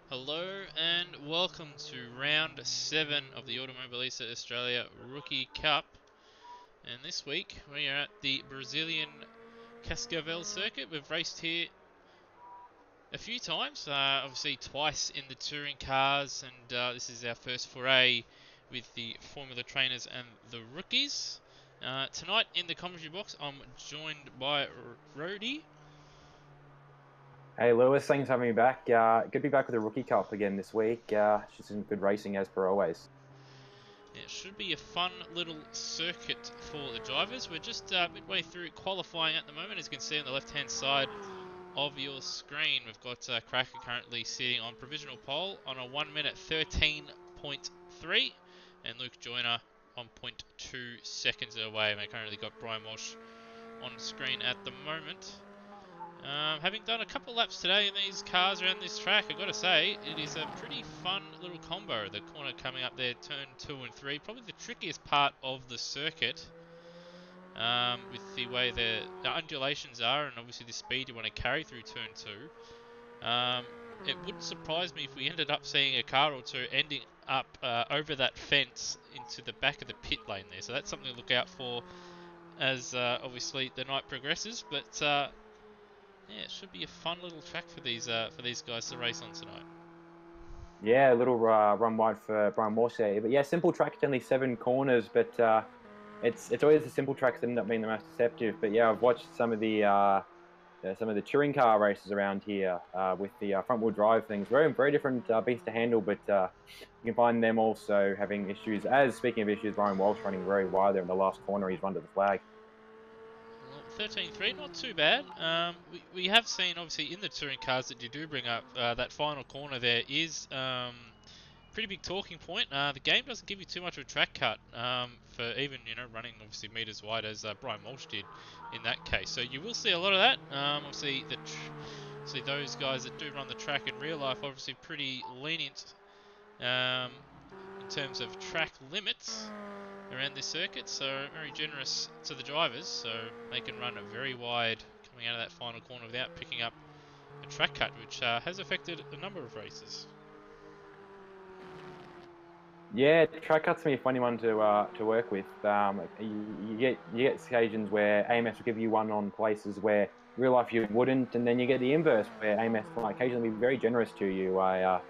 Hello and welcome to round 7 of the Automobilista Australia Rookie Cup. And this week we are at the Brazilian Cascavel circuit. We've raced here a few times, obviously twice in the touring cars, and this is our first foray with the Formula Trainers and the rookies. Tonight in the commentary box I'm joined by Rody. Hey Lewis, thanks for having me back. Good to be back with the Rookie Cup again this week. Just some good racing as per always. It should be a fun little circuit for the drivers. We're just midway through qualifying at the moment. As you can see on the left-hand side of your screen, we've got Cracker currently sitting on provisional pole on a 1 minute 13.3, and Luke Joyner on 0.2 seconds away. And we've currently got Brian Walsh on screen at the moment. Having done a couple laps today in these cars around this track, I've got to say, it is a pretty fun little combo. The corner coming up there, turn 2 and 3, probably the trickiest part of the circuit, with the way the undulations are and obviously the speed you want to carry through turn 2. It wouldn't surprise me if we ended up seeing a car or two ending up over that fence into the back of the pit lane there. So that's something to look out for as obviously the night progresses. But yeah, it should be a fun little track for these guys to race on tonight. Yeah, a little run wide for Brian Walsh there. But yeah, simple track, it's only 7 corners, but it's always the simple tracks that end up being the most deceptive. But yeah, I've watched some of the touring car races around here with the front wheel drive things. Very different beast to handle, but you can find them also having issues. As speaking of issues, Brian Walsh running very wide there in the last corner. He's run to the flag. Well, 13.3, not too bad. We have seen, obviously, in the touring cars that you do bring up, that final corner there is pretty big talking point. The game doesn't give you too much of a track cut for even, running obviously meters wide as Brian Walsh did in that case. So you will see a lot of that. Obviously, those guys that do run the track in real life, obviously pretty lenient um, in terms of track limits around this circuit, so very generous to the drivers, so they can run it very wide coming out of that final corner without picking up a track cut, which has affected a number of races. Yeah, track cuts can be a funny one to work with. You get occasions where AMS will give you one on places where real life you wouldn't, and then you get the inverse where AMS will occasionally be very generous to you. I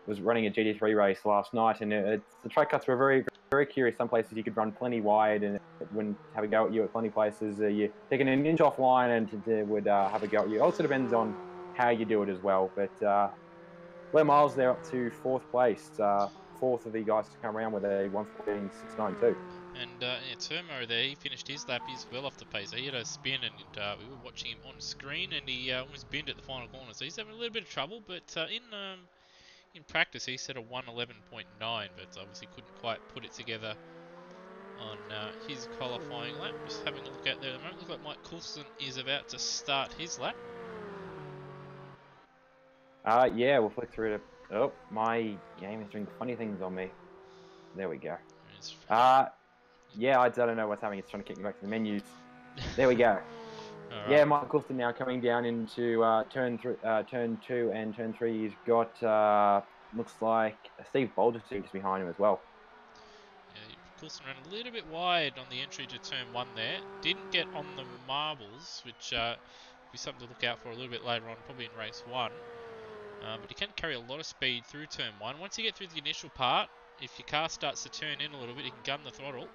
was running a GT3 race last night, and the track cuts were very curious. Some places you could run plenty wide, and it wouldn't have a go at you. At plenty places, you taking an inch offline, and it would have a go at you. It also depends on how you do it as well, but. Blair Miles there up to fourth place, fourth of the guys to come around with a 1:14.692. And yeah, Turmo there, he finished his lap. He's well off the pace. He had a spin, and we were watching him on screen, and he almost binned at the final corner. So he's having a little bit of trouble, but in practice he set a 1:11.9, but obviously couldn't quite put it together on his qualifying lap. Just having a look out there at the moment. Looks like Mike Coulson is about to start his lap. Yeah, we'll flick through to. Oh, my game is doing funny things on me. There we go. Yeah, I don't know what's happening. It's trying to kick me back to the menus. There we go. Right. Yeah, Mike Coulson now coming down into turn 2 and turn 3. He's got looks like Steve Bolger just behind him as well. Yeah, Coulson ran a little bit wide on the entry to turn 1 there. Didn't get on the marbles, which will be something to look out for a little bit later on, probably in race 1. But he can carry a lot of speed through turn 1. Once you get through the initial part, if your car starts to turn in a little bit, you can gun the throttle.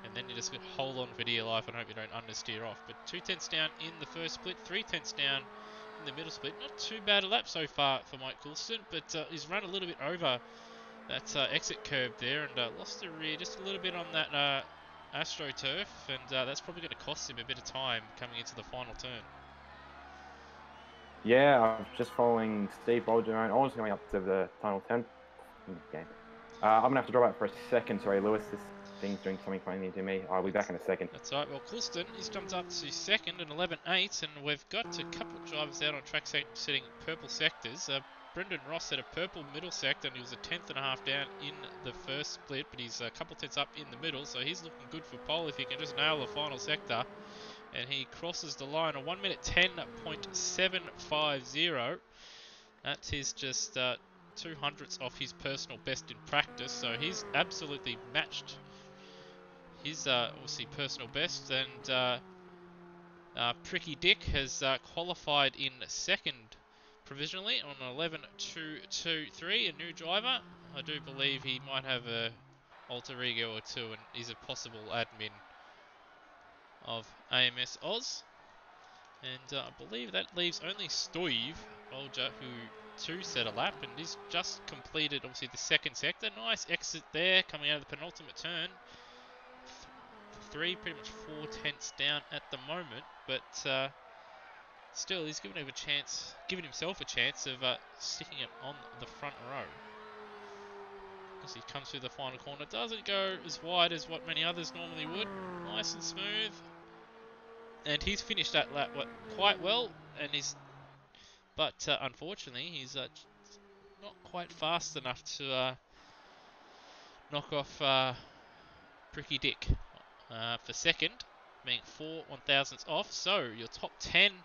And then you just hold on for dear life and hope you don't understeer off. But 2/10 down in the first split, 3/10 down in the middle split. Not too bad a lap so far for Mike Coulson, but he's run a little bit over that exit curve there and lost the rear just a little bit on that AstroTurf, and that's probably going to cost him a bit of time coming into the final turn. Yeah, I'm just following Steve Bolger around. Almost going up to the final 10 game. I'm going to have to drop out for a second. Sorry, Lewis. This thing's doing something funny to me. I'll be back in a second. That's right. Well, Coulston, he's jumped up to second and 11.8, and we've got a couple of drivers out on track setting purple sectors. Brendan Ross had a purple middle sector, and he was a 10th.5 down in the first split, but he's a couple tenths up in the middle, so he's looking good for pole if he can just nail the final sector. And he crosses the line, a 1 minute 10.750. That is just 200ths off his personal best in practice, so he's absolutely matched his obviously personal best. And Pricky Dick has qualified in second provisionally on 11.223, a new driver. I do believe he might have a alter ego or two and is a possible admin of AMS Oz. And I believe that leaves only Stoive Bolger, who to set a lap, and he's just completed obviously the second sector. Nice exit there coming out of the penultimate turn. Three, pretty much 4 tenths down at the moment, but still he's given himself a chance of sticking it on the front row. As he comes through the final corner, doesn't go as wide as what many others normally would. Nice and smooth, and he's finished that lap quite well, and but unfortunately he's not quite fast enough to knock off Pricky Dick for second, being 4/1000ths off. So your top 10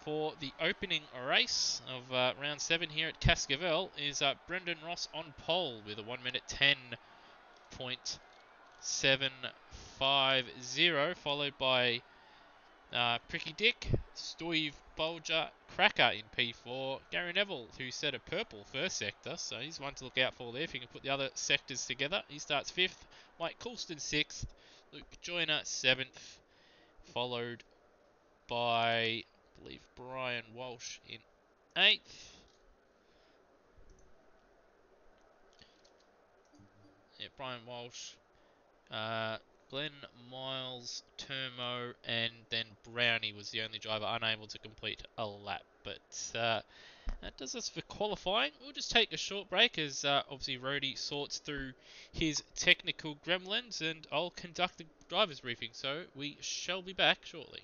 for the opening race of round 7 here at Cascavel is Brendan Ross on pole with a 1 minute 10.750, followed by Pricky Dick, Stoive Bolger, Cracker in P4, Gary Neville, who set a purple first sector, so he's one to look out for there if he can put the other sectors together. He starts 5th, Mike Coulston 6th, Luke Joyner 7th, followed by, I believe, Brian Walsh in 8th. Yeah, Brian Walsh, Glenn Miles, Termo, and then Brownie was the only driver unable to complete a lap. But that does us for qualifying. We'll just take a short break as obviously Rody sorts through his technical gremlins, and I'll conduct the driver's briefing. So we shall be back shortly.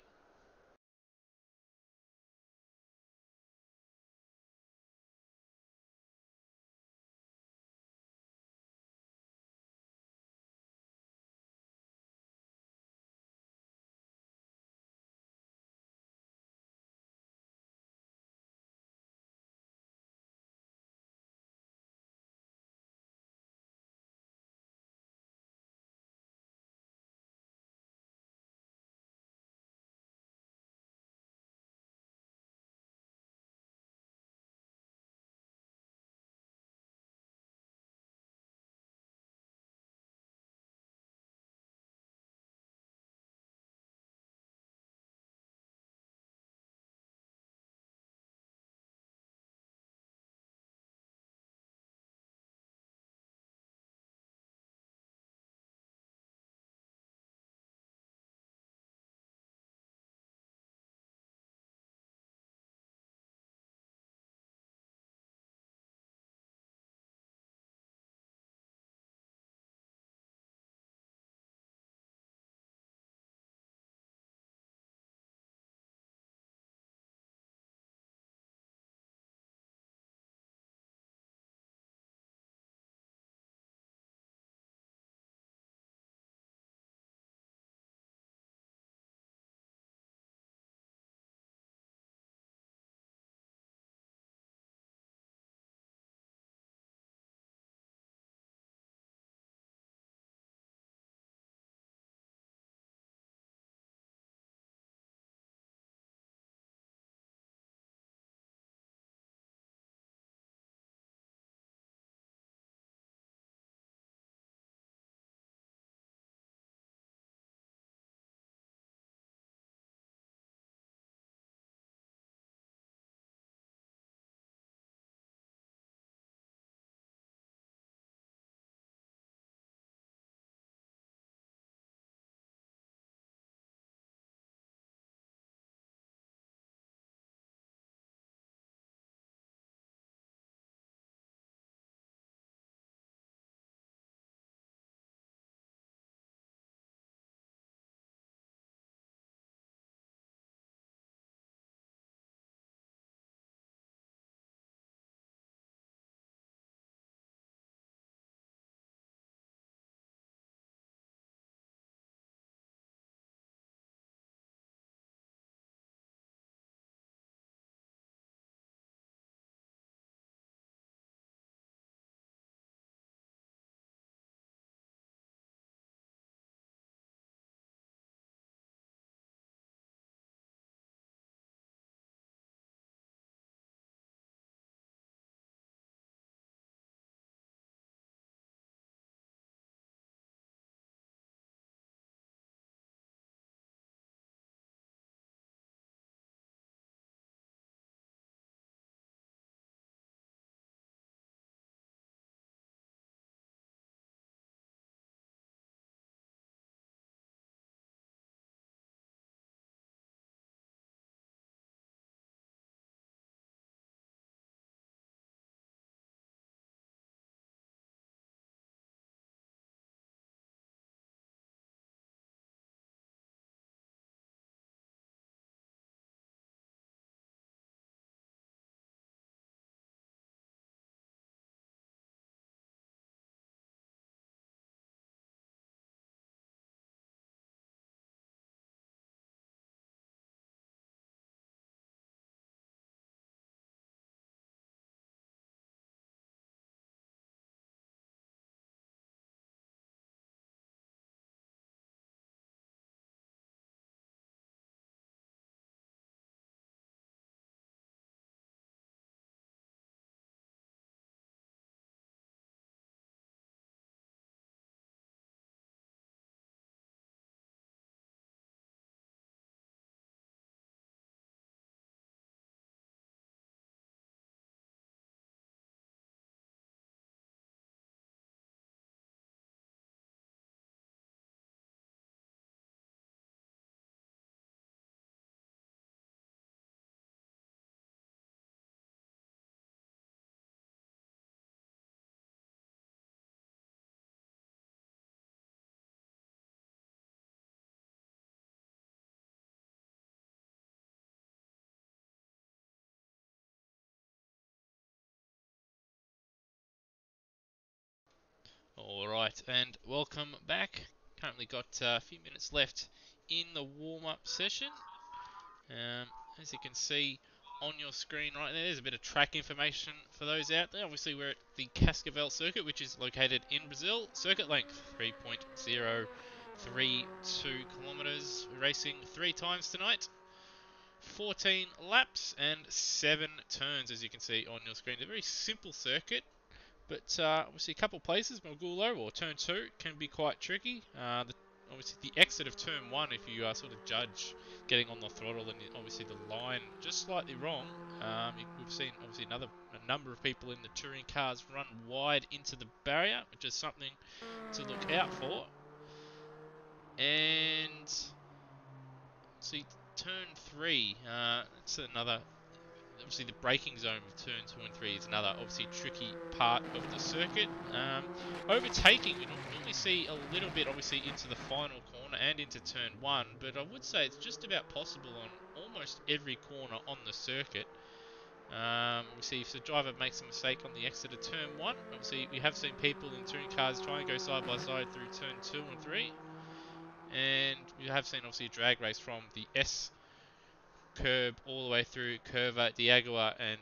All right, and welcome back. Currently got a few minutes left in the warm-up session. As you can see on your screen right there, there's a bit of track information for those out there. Obviously, we're at the Cascavel circuit, which is located in Brazil. Circuit length 3.032 kilometers. We're racing 3 times tonight. 14 laps and 7 turns, as you can see on your screen. It's a very simple circuit. But obviously, a couple places, Mogulo or turn 2, can be quite tricky. Obviously, the exit of turn 1, if you sort of judge getting on the throttle and obviously the line just slightly wrong, we've seen obviously a number of people in the touring cars run wide into the barrier, which is something to look out for. And see, turn 3, it's another. Obviously, the braking zone of turn 2 and 3 is another obviously tricky part of the circuit. Overtaking, we normally see a little bit obviously into the final corner and into turn 1, but I would say it's just about possible on almost every corner on the circuit. Obviously, if the driver makes a mistake on the exit of turn 1, obviously we have seen people in touring cars try and go side by side through turn 2 and 3, and we have seen obviously a drag race from the S curb all the way through Curva de Agua and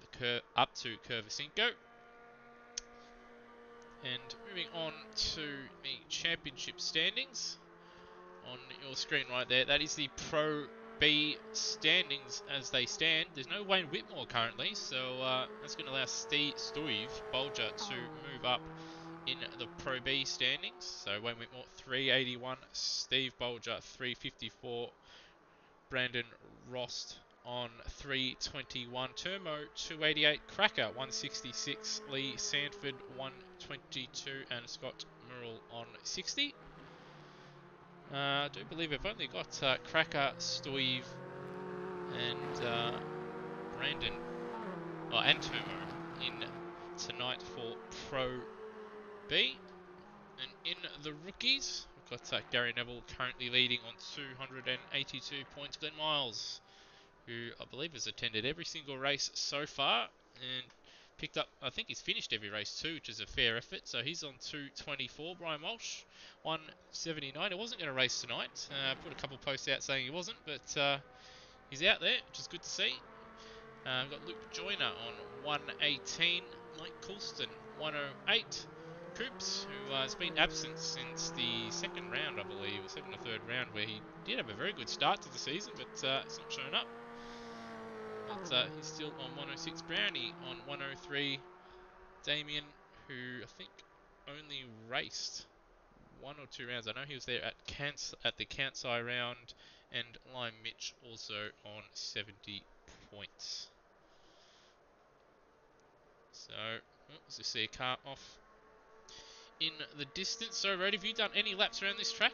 up to Curva Cinco. And moving on to the championship standings on your screen right there, that is the Pro B standings as they stand. There's no Wayne Whitmore currently, so that's going to allow Steve Bolger to move up in the Pro B standings. So Wayne Whitmore 381, Steve Bolger 354, Brandon Rost on 321, Turmo 288, Cracker 166, Lee Sanford 122, and Scott Murrell on 60. I do believe we've only got Cracker, Steve, and Brandon, and Turmo in tonight for Pro B. And in the rookies, we've got Gary Neville currently leading on 282 points. Glenn Miles, who I believe has attended every single race so far and picked up, I think he's finished every race too, which is a fair effort. So he's on 224. Brian Walsh, 179. He wasn't going to race tonight. Put a couple posts out saying he wasn't, but he's out there, which is good to see. We've got Luke Joyner on 118. Mike Coulston, 108. Coops, who has been absent since the second round, I believe, or second or third round, where he did have a very good start to the season, but it's not shown up. But he's still on 106. Brownie on 103. Damien, who I think only raced 1 or 2 rounds. I know he was there at the Kansai round. And Lime Mitch also on 70 points. So, let's just see a car off in the distance. So, Rode, have you done any laps around this track?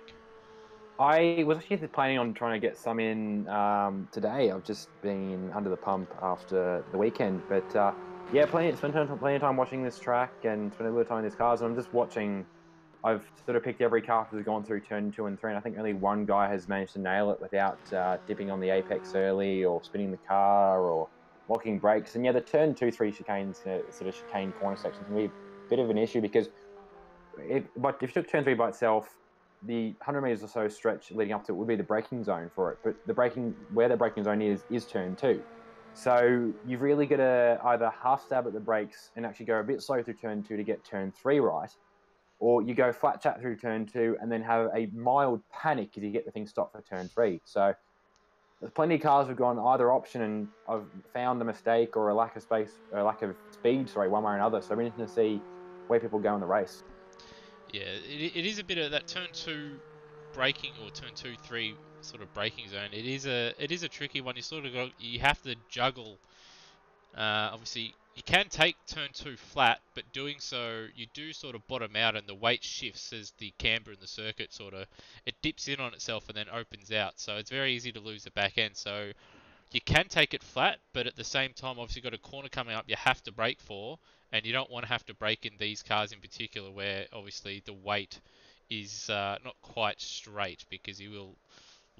I was actually planning on trying to get some in today. I've just been under the pump after the weekend, but yeah, spent plenty of time watching this track and spent a little time in these cars. And I'm just watching. I've sort of picked every car that's gone through turn 2 and 3, and I think only one guy has managed to nail it without dipping on the apex early or spinning the car or locking brakes. And yeah, the turn 2, 3 chicanes, sort of chicane corner sections can be a bit of an issue because but if you took turn 3 by itself, the 100 meters or so stretch leading up to it would be the braking zone for it. But where the braking zone is turn 2. So you've really got to either half stab at the brakes and actually go a bit slow through turn 2 to get turn 3 right, or you go flat chat through turn 2 and then have a mild panic as you get the thing stopped for turn 3. So there's plenty of cars who've gone either option, and I've found a mistake or a lack of space, or a lack of speed, one way or another. So I'm interested to see where people go in the race. Yeah, it is a bit of that turn 2 braking or turn 2, 3 sort of braking zone. It is a tricky one. You have to juggle. Obviously, you can take turn 2 flat, but doing so, you do sort of bottom out and the weight shifts as the camber in the circuit it dips in on itself and then opens out. So it's very easy to lose the back end. So you can take it flat, but at the same time, obviously, you've got a corner coming up you have to brake for, and you don't want to have to brake in these cars in particular where obviously the weight is not quite straight because you will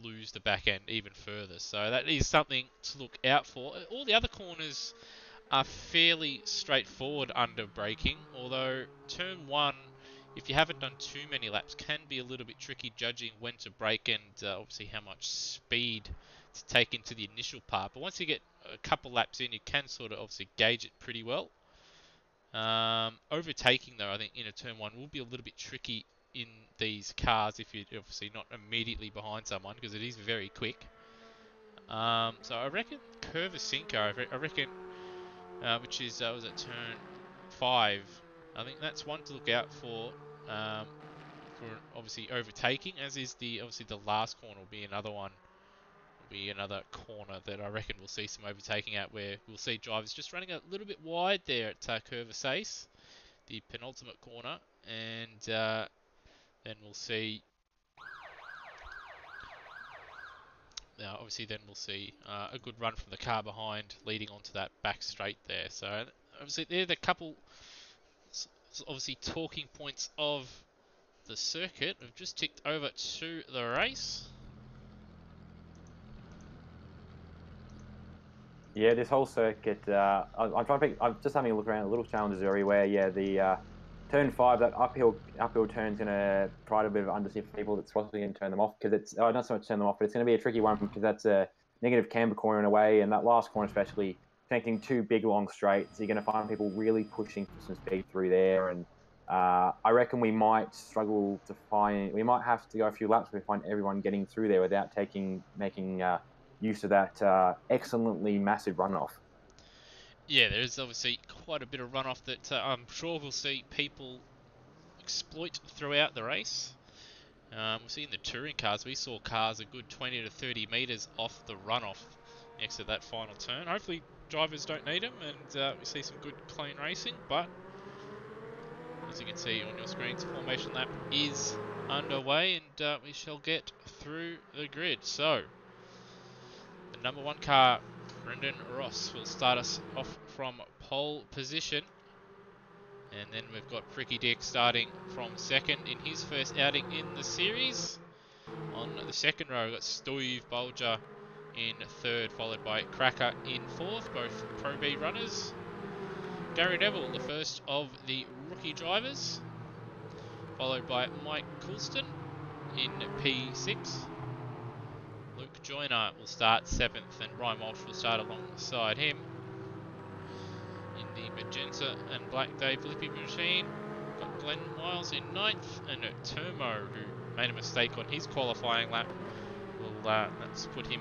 lose the back end even further. So that is something to look out for. All the other corners are fairly straightforward under braking, although turn 1 if you haven't done too many laps, can be a little bit tricky judging when to brake and obviously how much speed to take into the initial part. But once you get a couple laps in, you can sort of obviously gauge it pretty well. Overtaking, though, I think in a turn one will be a little bit tricky in these cars if you're obviously not immediately behind someone, because it is very quick. So I reckon Curvacinco, I reckon, which is was at turn 5. I think that's one to look out for obviously overtaking, as is obviously the last corner will be another one. Will be another corner that I reckon we'll see some overtaking at, where we'll see drivers just running a little bit wide there at Curvaceis, the penultimate corner, and then we'll see. Obviously, then we'll see a good run from the car behind, leading onto that back straight there. So obviously, they're the couple, obviously, talking points of the circuit. We've just ticked over to the race. Yeah, this whole circuit. I'm trying to pick. I'm just having a look around. The little challenges everywhere. Yeah, the turn 5, that uphill turn's gonna try to a bit of understeer for people. That's possibly gonna turn them off, because it's not so much turn them off, but it's gonna be a tricky one, because that's a negative camber corner in a way, and that last corner especially connecting two big long straights. You're gonna find people really pushing for some speed through there, and I reckon we might struggle to find. We might have to go a few laps before we find everyone getting through there without making use of that excellently massive runoff. Yeah, there is obviously quite a bit of runoff that I'm sure we'll see people exploit throughout the race. We'll see in the touring cars, we saw cars a good 20 to 30 metres off the runoff next to that final turn. Hopefully drivers don't need them, and we see some good clean racing, but as you can see on your screens, formation lap is underway, and we shall get through the grid. So, the number 1 car, Brendan Ross, will start us off from pole position. And then we've got Pricky Dick starting from second in his first outing in the series. On the second row, we've got Steve Bolger in third, followed by Cracker in fourth, both Pro B runners. Gary Neville, the first of the rookie drivers, followed by Mike Coulston in P6. Luke Joyner will start 7th, and Ryan Walsh will start alongside him. In the magenta and black Dave Lippy machine, got Glenn Miles in 9th, and Termo, who made a mistake on his qualifying lap, will that's put him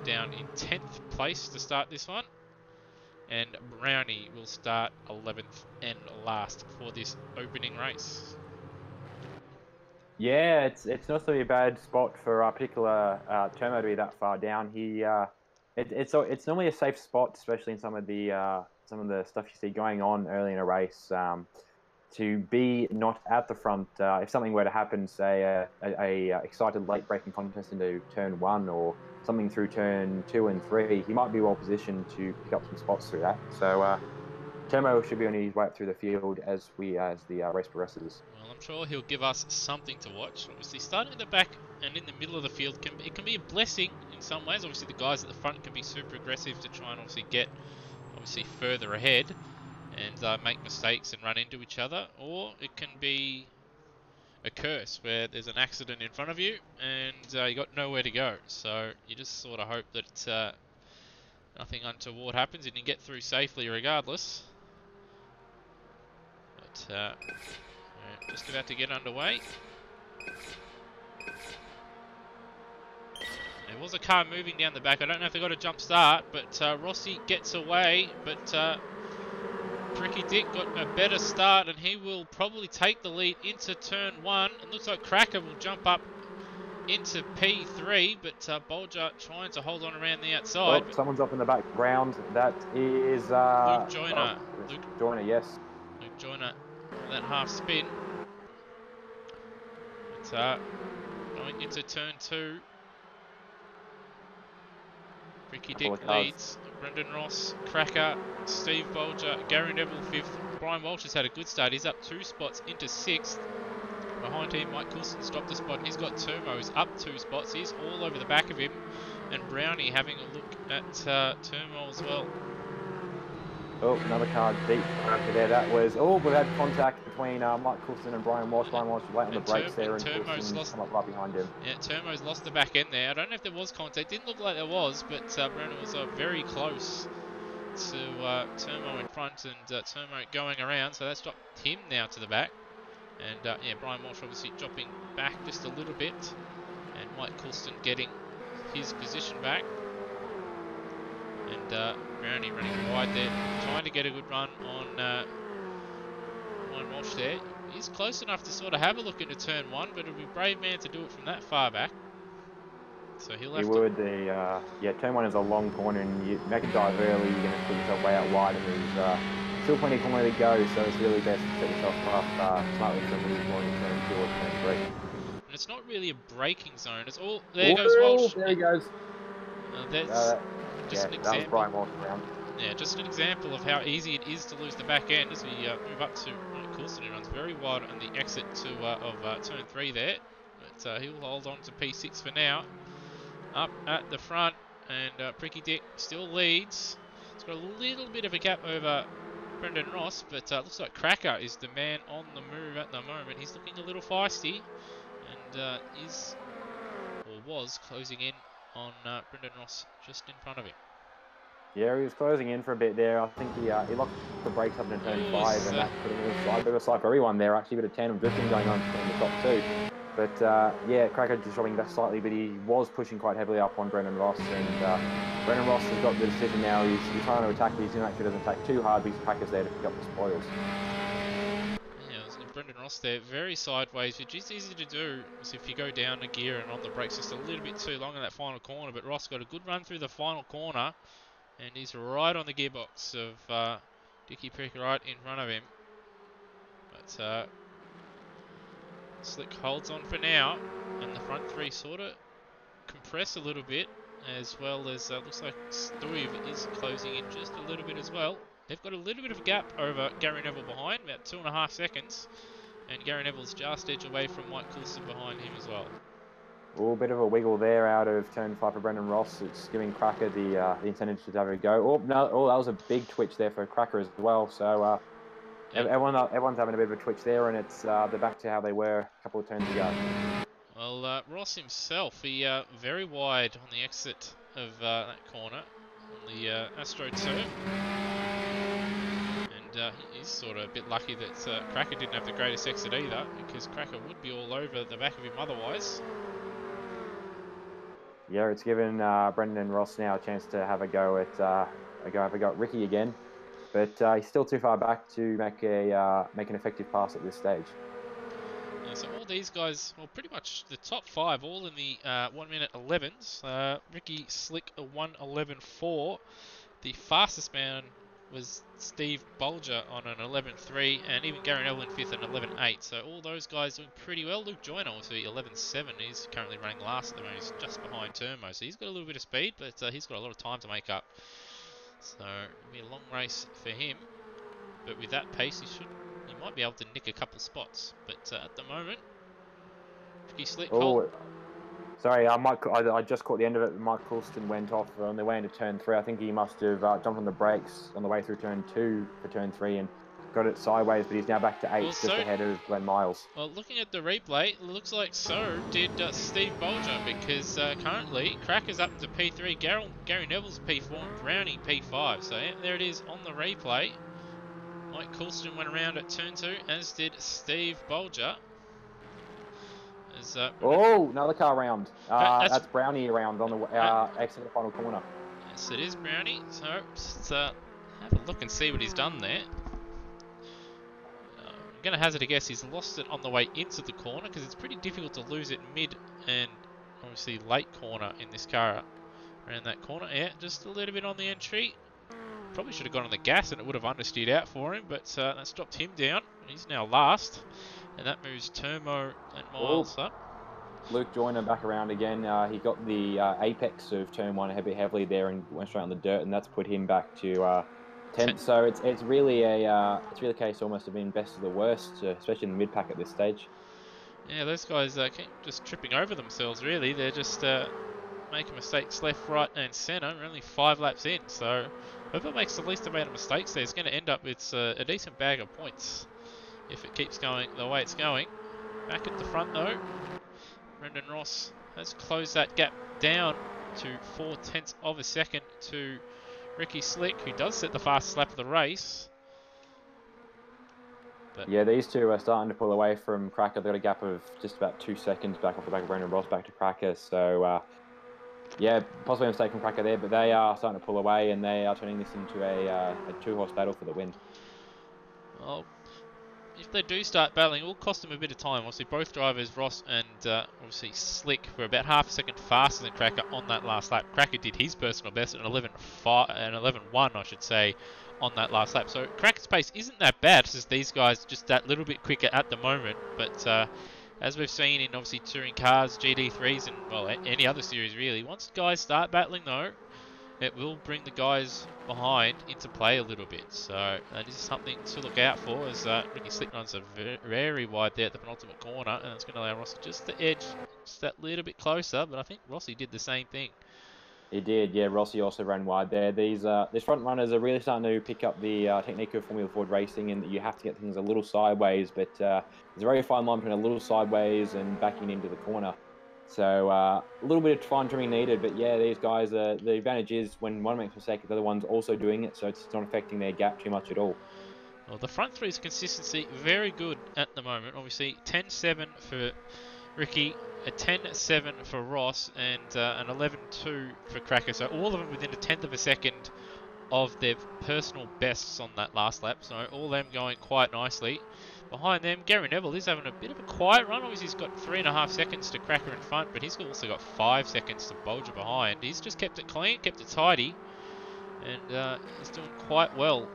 down in 10th place to start this one. And Brownie will start 11th and last for this opening race. Yeah, it's not really a bad spot for a particular Termo to be that far down. It's normally a safe spot, especially in some of the stuff you see going on early in a race. To be not at the front, if something were to happen, say a excited late braking contest into turn 1 or something through turn 2 and 3, he might be well positioned to pick up some spots through that. So Termo should be on his way up through the field as the race progresses. Well, I'm sure he'll give us something to watch. Obviously, starting at the back and in the middle of the field it can be a blessing in some ways. Obviously, the guys at the front can be super aggressive to try and obviously get further ahead and make mistakes and run into each other, or it can be a curse where there's an accident in front of you and you got nowhere to go. So you just sort of hope that nothing untoward happens and you get through safely regardless. But we're just about to get underway. There was a car moving down the back. I don't know if they got a jump start, but Rossi gets away, but Tricky Dick got a better start, and he will probably take the lead into turn 1. It looks like Cracker will jump up into P3, but Bolger trying to hold on around the outside. Oh, someone's up in the background. That is Luke Joyner. Luke Joyner, yes. Luke Joyner, that half spin. But going into turn 2. Ricky Dick leads, Brendan Ross, Cracker, Steve Bolger, Gary Neville 5th. Brian Walsh has had a good start. He's up 2 spots into 6th. Behind him, Mike Coulston stopped a spot, and he's got Termo's up 2 spots. He's all over the back of him. And Brownie having a look at Termo as well. Oh, another car deep there. That was, oh, we've had contact between Mike Coulson and Brian Walsh. Brian Walsh was late on the brakes there, and Turmo's Coulson's lost. come up right behind him. Yeah, Turmo's lost the back end there. I don't know if there was contact. Didn't look like there was, but Brennan was very close to Turmo in front, and Turmo going around. So that's dropped him now to the back. And yeah, Brian Walsh obviously dropping back just a little bit, and Mike Coulson getting his position back. And Brownie running wide there, trying to get a good run on Brian Walsh there. He's close enough to sort of have a look into turn one, but it'll be brave man to do it from that far back. So he'll He have to. would. Yeah, turn one is a long corner, and you make a dive early, you're going to put yourself way out wide, and there's still plenty of corner to go, so it's really best to set yourself up slightly from the morning turn two or turn three. And it's not really a braking zone. It's all. There goes Whoa, Walsh. there he goes. That's just Yeah, an that was example. Brian Walsh around. Yeah, just an example of how easy it is to lose the back end as we move up to Mike Coulson, who runs very wide on the exit of turn 3 there. But he'll hold on to P6 for now. Up at the front, and Pricky Dick still leads. He's got a little bit of a gap over Brendan Ross, but looks like Cracker is the man on the move at the moment. He's looking a little feisty, and is, or was, closing in on Brendan Ross just in front of him. Yeah, he was closing in for a bit there. I think he locked the brakes up in turn 5, and that put him in a bit of a slide for everyone there. Actually, a bit of tandem drifting going on in the top two. But yeah, Cracker just dropping back slightly, but he was pushing quite heavily up on Brendan Ross, and Brendan Ross has got the decision now. He's trying to attack, but he's going to make sure he doesn't attack too hard because Cracker's there to pick up the spoils. Yeah, Brendan Ross there, very sideways, which is easy to do if you go down a gear and on the brakes just a little bit too long in that final corner. But Ross got a good run through the final corner, and he's right on the gearbox of Dickie Prick right in front of him. But Slick holds on for now, and the front three sort of compress a little bit, as well as looks like Stuyve is closing in just a little bit as well. They've got a little bit of a gap over Gary Neville behind, about 2.5 seconds, and Gary Neville's just edge away from Mike Coulson behind him as well. Oh, bit of a wiggle there out of turn 5 for Brendan Ross. It's giving Cracker the incentive to have a go. Oh, no, that was a big twitch there for Cracker as well. So everyone's having a bit of a twitch there, and it's they're back to how they were a couple of turns ago. Well, Ross himself, he very wide on the exit of that corner on the Astro turn. And he's sort of a bit lucky that Cracker didn't have the greatest exit either, because Cracker would be all over the back of him otherwise. Yeah, it's given Brendan and Ross now a chance to have a go at Ricky again, but he's still too far back to make an effective pass at this stage. Yeah, so all these guys, well, pretty much the top 5, all in the 1 minute 11s. Ricky Slick a 1:11.4. The fastest man was Steve Bulger on an 11.3, and even Gary Neville in 5th at 11.8. So all those guys doing pretty well. Luke Joyner also 11.7. He's currently running last at the moment. He's just behind Turmo, so he's got a little bit of speed, but he's got a lot of time to make up. So it'll be a long race for him. But with that pace, he might be able to nick a couple spots. But at the moment, Ricky Slick. Sorry, I just caught the end of it. Mike Coulson went off on the way into turn 3. I think he must have jumped on the brakes on the way through turn 2 for turn 3 and got it sideways, but he's now back to 8, just ahead of Glenn Miles. Well, looking at the replay, it looks like so did Steve Bolger, because currently Cracker's up to P3, Gary Neville's P4, and Brownie P5. So yeah, there it is on the replay. Mike Coulson went around at turn 2, as did Steve Bolger. Another car round. That's Brownie around on the exit of the final corner. Yes, it is Brownie. So just have a look and see what he's done there. I'm going to hazard a guess he's lost it on the way into the corner, because it's pretty difficult to lose it mid and obviously late corner in this car. Around that corner, yeah, just a little bit on the entry. Probably should have gone on the gas and it would have understeered out for him, but that's dropped him down. He's now last, and that moves Turmo and Miles up. Luke Joyner back around again. He got the apex of turn 1 a bit heavily there and went straight on the dirt, and that's put him back to 10th. So it's really a case almost of being best of the worst, especially in the mid pack at this stage. Yeah, those guys keep just tripping over themselves. Really, they're just making mistakes left, right, and centre. We're only 5 laps in, so Whoever makes the least amount of mistakes there is going to end up with a decent bag of points if it keeps going the way it's going. Back at the front though, Brendan Ross has closed that gap down to 0.4 of a second to Ricky Slick, who does set the fastest lap of the race. But yeah, these two are starting to pull away from Cracker. They've got a gap of just about 2 seconds back off the back of Brendan Ross back to Cracker. So, yeah, possibly a mistake from Cracker there, but they are starting to pull away, and they are turning this into a two-horse battle for the win. well, if they do start battling, it will cost them a bit of time. Obviously, both drivers, Ross and obviously Slick, were about half a second faster than Cracker on that last lap. Cracker did his personal best at 11.1, I should say, on that last lap. So Cracker's pace isn't that bad, it's just these guys just that little bit quicker at the moment. But as we've seen in obviously touring cars, GT3s, and well, any other series really, once guys start battling though, it will bring the guys behind into play a little bit. So that is something to look out for, as Ricky Slick runs a very wide there at the penultimate corner, and it's going to allow Rossi just to edge just that little bit closer, but I think Rossi did the same thing. He did, yeah. Rossi also ran wide there. These front runners are really starting to pick up the technique of Formula Ford racing, and that you have to get things a little sideways, but there's a very fine line between a little sideways and backing into the corner. So a little bit of fine tuning needed, but yeah, these guys, the advantage is when one makes a mistake, the other one's also doing it, so it's not affecting their gap too much at all. Well, the front three's consistency very good at the moment. Obviously, 10.7 for Ricky, a 10.7 for Ross, and an 11.2 for Cracker. So all of them within a tenth of a second of their personal bests on that last lap. So all of them going quite nicely. Behind them, Gary Neville is having a bit of a quiet run. Obviously, he's got 3.5 seconds to Cracker in front, but he's also got 5 seconds to Bolger behind. He's just kept it clean, kept it tidy, and he's doing quite well.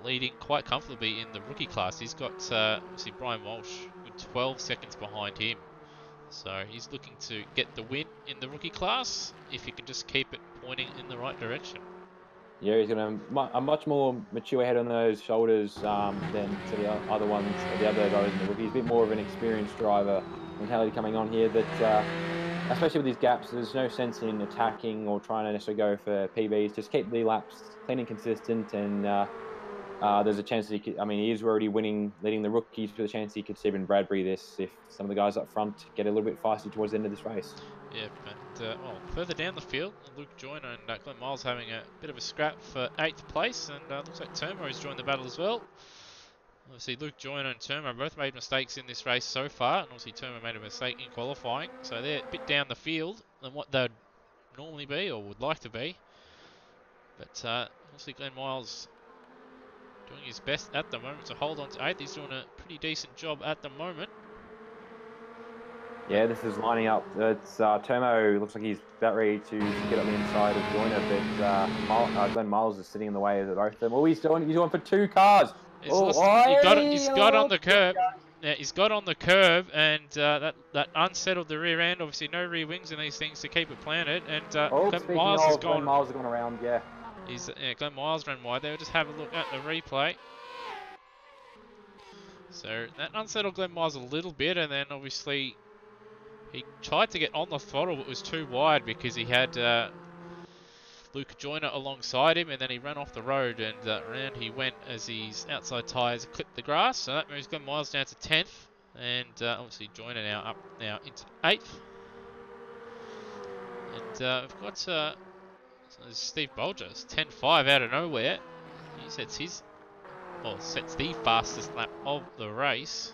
Leading quite comfortably in the rookie class. He's got obviously Brian Walsh with 12 seconds behind him. So he's looking to get the win in the rookie class if he can just keep it pointing in the right direction. Yeah, he's got a much more mature head on those shoulders than to the other ones, the other drivers in the rookie. He's a bit more of an experienced driver mentality coming on here. That especially with these gaps, there's no sense in attacking or trying to necessarily go for PBs. Just keep the laps clean and consistent, and there's a chance that he could. I mean, he is already winning, leading the rookies, with a chance he could Stephen Bradbury this if some of the guys up front get a little bit feisty towards the end of this race. Yep, and well, further down the field, Luke Joyner and Glenn Miles having a bit of a scrap for 8th place, and looks like Termo has joined the battle as well. Obviously, Luke Joyner and Termo both made mistakes in this race so far, and obviously Termo made a mistake in qualifying, so they're a bit down the field than what they'd normally be or would like to be. But obviously Glenn Miles doing his best at the moment to hold on to 8th. He's doing a pretty decent job at the moment. Yeah, this is lining up. It's Termo looks like he's about ready to get up the inside of Joyner, but Glenn Miles is sitting in the way of both of them. Oh, he's going for 2 cars. He's Oh, got on the curb. Yeah, he's got on the curb, and that unsettled the rear end. Obviously, no rear wings in these things to keep it planted. And Glenn Miles has gone. Glenn Miles has gone around. Yeah. Glenn Miles ran wide. They'll just have a look at the replay. So that unsettled Glenn Miles a little bit, and then obviously he tried to get on the throttle, but was too wide because he had Luke Joyner alongside him, and then he ran off the road, and round he went as his outside tyres clipped the grass. So that moves Glenn Miles down to 10th, and obviously Joyner now up into 8th. And we've got so Steve Bolger, 10.5 out of nowhere. He sets the fastest lap of the race.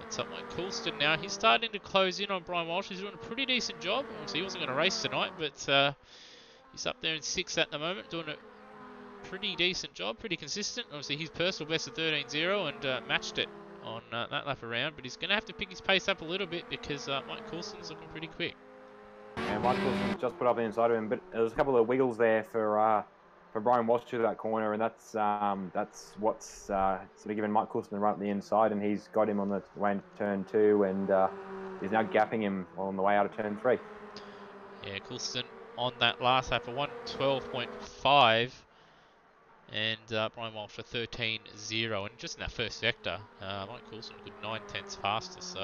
It's up like Coulston now. He's starting to close in on Brian Walsh. He's doing a pretty decent job. Obviously, he wasn't going to race tonight, but he's up there in 6th at the moment, doing a pretty decent job, pretty consistent. Obviously, his personal best of 13.0 and matched it on that lap around, but he's going to have to pick his pace up a little bit because Mike Coulston's looking pretty quick. And Mike Coulston just put up the inside of him, but there's a couple of wiggles there for Brian Walsh to that corner, and that's what's sort of given Mike Coulston right at the inside, and he's got him on the way into turn 2, and he's now gapping him on the way out of turn 3. Yeah, Coulston on that last lap for 1:12.5, and Brian Walsh for 13.0, and just in that first sector, Mike Coulston a good 9/10 faster, so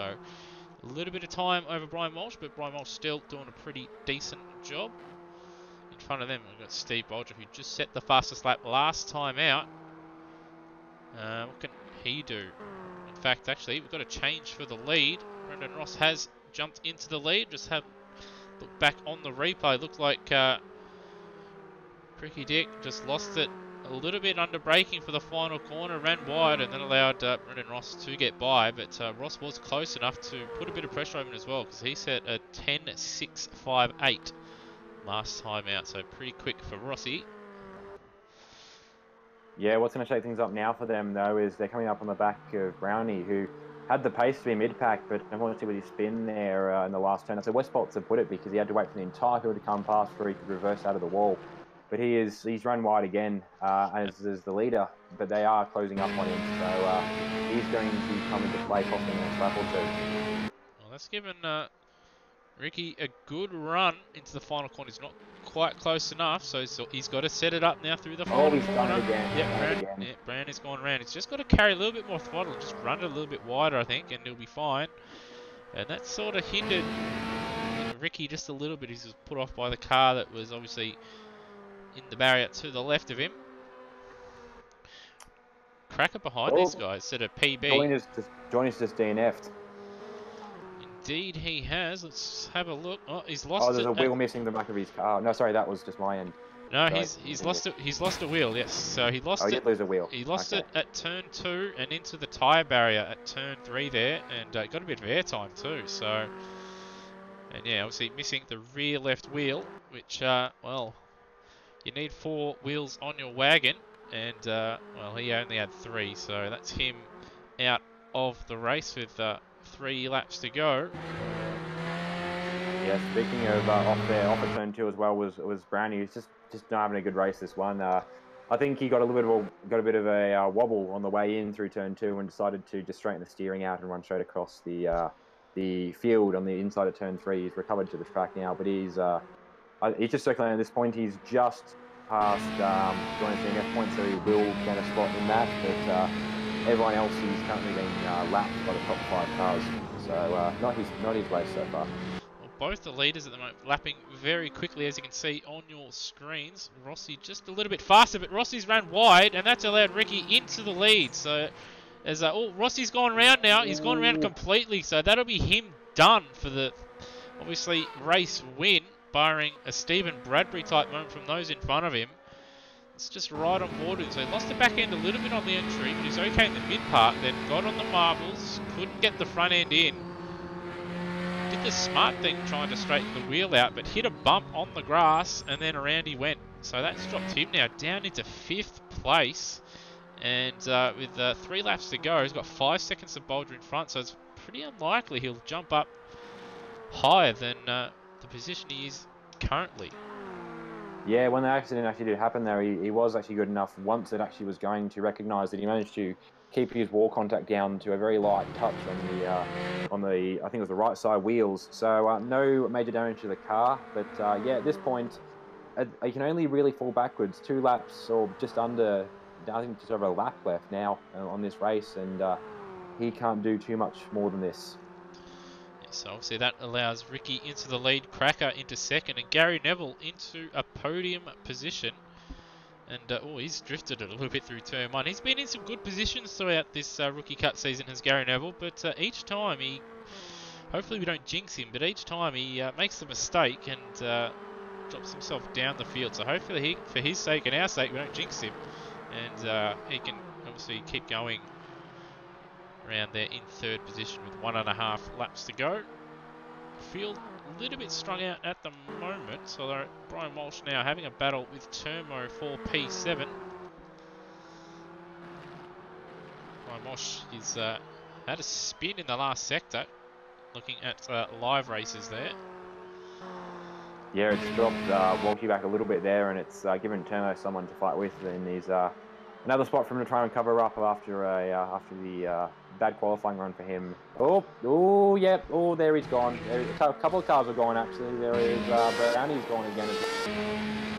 a little bit of time over Brian Walsh, but Brian Walsh still doing a pretty decent job. front of them, we've got Steve Bolger, who just set the fastest lap last time out. What can he do? In fact, actually, we've got a change for the lead. Brendan Ross has jumped into the lead. Just have look back on the replay. Looked like Ricky Dick just lost it a little bit under braking for the final corner, ran wide, and then allowed Brendan Ross to get by. But Ross was close enough to put a bit of pressure on him as well, because he set a 10.658 last time out. So pretty quick for Rossi. Yeah, what's going to shake things up now for them, though, is they're coming up on the back of Brownie, who had the pace to be mid-pack, but unfortunately with his spin there in the last turn. So Westbolt's have put it because he had to wait for the entire field to come past before he could reverse out of the wall. But he's run wide again, as is the leader, but they are closing up on him. So he's going to come into play, costing the next lap or two. Well, that's given Ricky a good run into the final corner. He's not quite close enough, so he's got to set it up now through the final he's corner. done it again. Yeah, Brown has gone around. He's just got to carry a little bit more throttle, just run it a little bit wider, I think, and he'll be fine. And that sort of hindered Ricky just a little bit. He was put off by the car that was obviously in the barrier to the left of him. Cracker behind these guys, set a PB. Join just DNF'd. Indeed he has. Let's have a look. Oh, he's lost it. Oh, there's a wheel missing the back of his car. No, sorry, that was just my end. No, he's lost it. He's lost a wheel. Yes, so he lost it. Oh, he did lose a wheel. He lost it at turn 2 and into the tyre barrier at turn 3 there, and got a bit of air time too. So, and yeah, obviously missing the rear left wheel, which well, you need 4 wheels on your wagon, and well, he only had 3, so that's him out of the race with 3 laps to go. Yeah, speaking of off at turn 2 as well was Brownie. He's just not having a good race this one. I think he got a bit of a wobble on the way in through turn 2 and decided to just straighten the steering out and run straight across the field on the inside of turn 3. He's recovered to the track now, but he's just circling at this point. He's just past joining the DNF point, so he will get a spot in that. But everyone else is currently being lapped by the top 5 cars. So not his race so far. Both the leaders at the moment lapping very quickly, as you can see on your screens. Rossi just a little bit faster, but Rossi's ran wide, and that's allowed Ricky into the lead. So, as Rossi's gone around now. He's gone around completely, so that'll be him done for the, obviously, race win, barring a Stephen Bradbury type moment from those in front of him. It's just right on board with him. So he lost the back end a little bit on the entry, but he's okay in the mid part. Then got on the marbles, couldn't get the front end in. Did the smart thing trying to straighten the wheel out, but hit a bump on the grass, and then around he went. So that's dropped him now down into 5th place. And with 3 laps to go, he's got 5 seconds of Bolger in front, so it's pretty unlikely he'll jump up higher than the position he is currently. Yeah, when the accident actually did happen there, he was actually good enough once it actually was going to recognise that he managed to keep his wall contact down to a very light touch on the I think it was the right side wheels. So no major damage to the car, but yeah, at this point, you can only really fall backwards 2 laps or just under. I think just over a lap left now on this race, and he can't do too much more than this. So obviously that allows Ricky into the lead, Cracker into 2nd, and Gary Neville into a podium position. And he's drifted it a little bit through turn 1. He's been in some good positions throughout this Rookie Cup season, has Gary Neville, but each time hopefully we don't jinx him, but each time he makes a mistake and drops himself down the field. So hopefully for his sake and our sake, we don't jinx him, and he can obviously keep going around there in 3rd position with 1.5 laps to go. Field a little bit strung out at the moment, although Brian Walsh now having a battle with Turmo for P7. Brian Walsh has had a spin in the last sector, looking at live races there. Yeah, it's dropped Walshy back a little bit there, and it's given Turmo someone to fight with, and he's another spot for him to try and cover up after the bad qualifying run for him. Oh, yep. Oh, there he's gone. A couple of cars are gone, actually. There is, Brownie's gone again.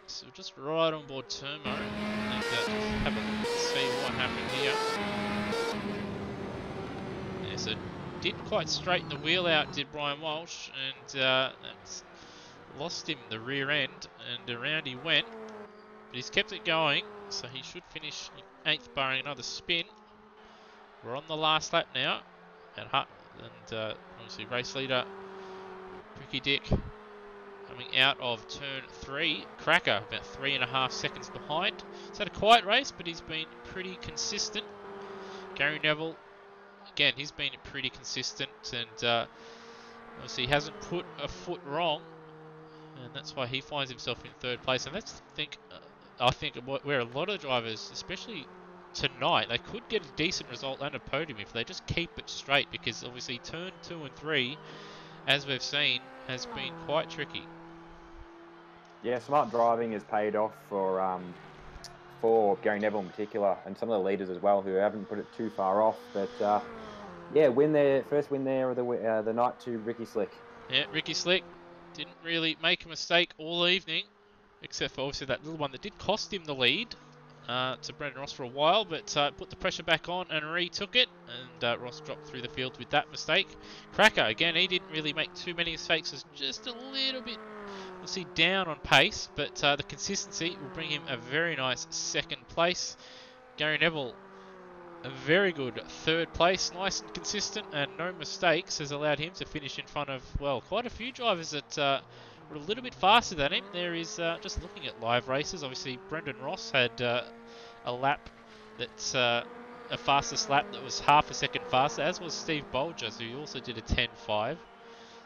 So just right on board Turmo. And just have a look and see what happened here. Yeah, so didn't quite straighten the wheel out, did Brian Walsh, and that's lost him the rear end, and around he went, but he's kept it going, so he should finish 8th barring another spin. We're on the last lap now, and obviously race leader Ricky Dick coming out of turn 3. Cracker about 3.5 seconds behind. He's had a quiet race, but he's been pretty consistent. Gary Neville, again, he's been pretty consistent, and obviously he hasn't put a foot wrong, and that's why he finds himself in 3rd place. And I think where a lot of drivers, especially tonight, they could get a decent result and a podium if they just keep it straight, because obviously turn 2 and 3, as we've seen, has been quite tricky. Yeah, smart driving has paid off for Gary Neville in particular, and some of the leaders as well who haven't put it too far off. But yeah, first win there of the night to Ricky Slick. Yeah, Ricky Slick didn't really make a mistake all evening, except for obviously that little one that did cost him the lead to Brendan Ross for a while, but put the pressure back on and retook it, and Ross dropped through the field with that mistake. Cracker, again, he didn't really make too many mistakes, was just a little bit, we'll see, down on pace, but the consistency will bring him a very nice 2nd place. Gary Neville, a very good 3rd place, nice and consistent, and no mistakes, has allowed him to finish in front of, well, quite a few drivers that were a little bit faster than him. There is, just looking at live races, obviously Brendan Ross had a lap that's a fastest lap that was half a second faster, as was Steve Bolger, who also did a 10.5.